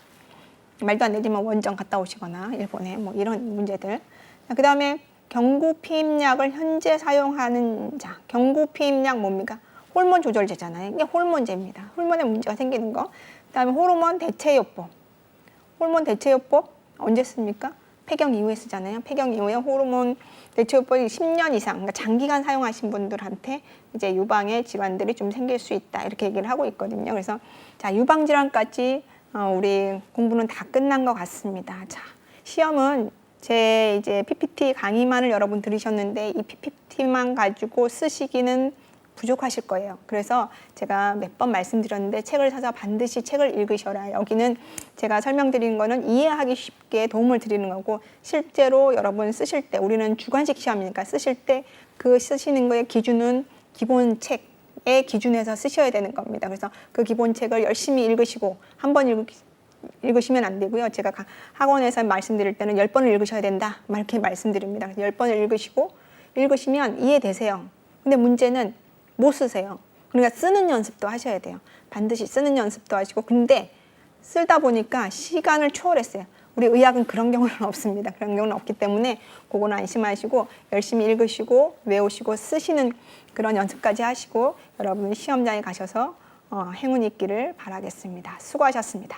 말도 안 되지만 원정 갔다 오시거나 일본에 뭐 이런 문제들. 그다음에 경구 피임약을 현재 사용하는 자. 경구 피임약 뭡니까? 호르몬 조절제잖아요. 이게 호르몬제입니다. 호르몬에 문제가 생기는 거. 그다음에 호르몬 대체요법. 호르몬 대체요법 언제 씁니까? 폐경 이후에 쓰잖아요. 폐경 이후에 호르몬 대체요법이 10년 이상, 그러니까 장기간 사용하신 분들한테 이제 유방의 질환들이 좀 생길 수 있다 이렇게 얘기를 하고 있거든요. 그래서 자, 유방 질환까지 우리 공부는 다 끝난 것 같습니다. 자, 시험은 제 이제 PPT 강의만을 여러분 들으셨는데 이 PPT만 가지고 쓰시기는 부족하실 거예요. 그래서 제가 몇 번 말씀드렸는데 책을 사서 반드시 책을 읽으셔라. 여기는 제가 설명드린 거는 이해하기 쉽게 도움을 드리는 거고 실제로 여러분 쓰실 때 우리는 주관식 시험이니까 쓰실 때 그 쓰시는 거의 기준은 기본 책의 기준에서 쓰셔야 되는 겁니다. 그래서 그 기본 책을 열심히 읽으시고 한 번 읽으시면 안 되고요. 제가 학원에서 말씀드릴 때는 10번을 읽으셔야 된다. 이렇게 말씀드립니다. 10번을 읽으시면 이해되세요. 근데 문제는 못 쓰세요. 그러니까 쓰는 연습도 하셔야 돼요. 반드시 쓰는 연습도 하시고. 근데 쓰다 보니까 시간을 초월했어요. 우리 의학은 그런 경우는 없습니다. 그런 경우는 없기 때문에 그거는 안심하시고 열심히 읽으시고 외우시고 쓰시는 그런 연습까지 하시고 여러분이 시험장에 가셔서 행운이 있기를 바라겠습니다. 수고하셨습니다.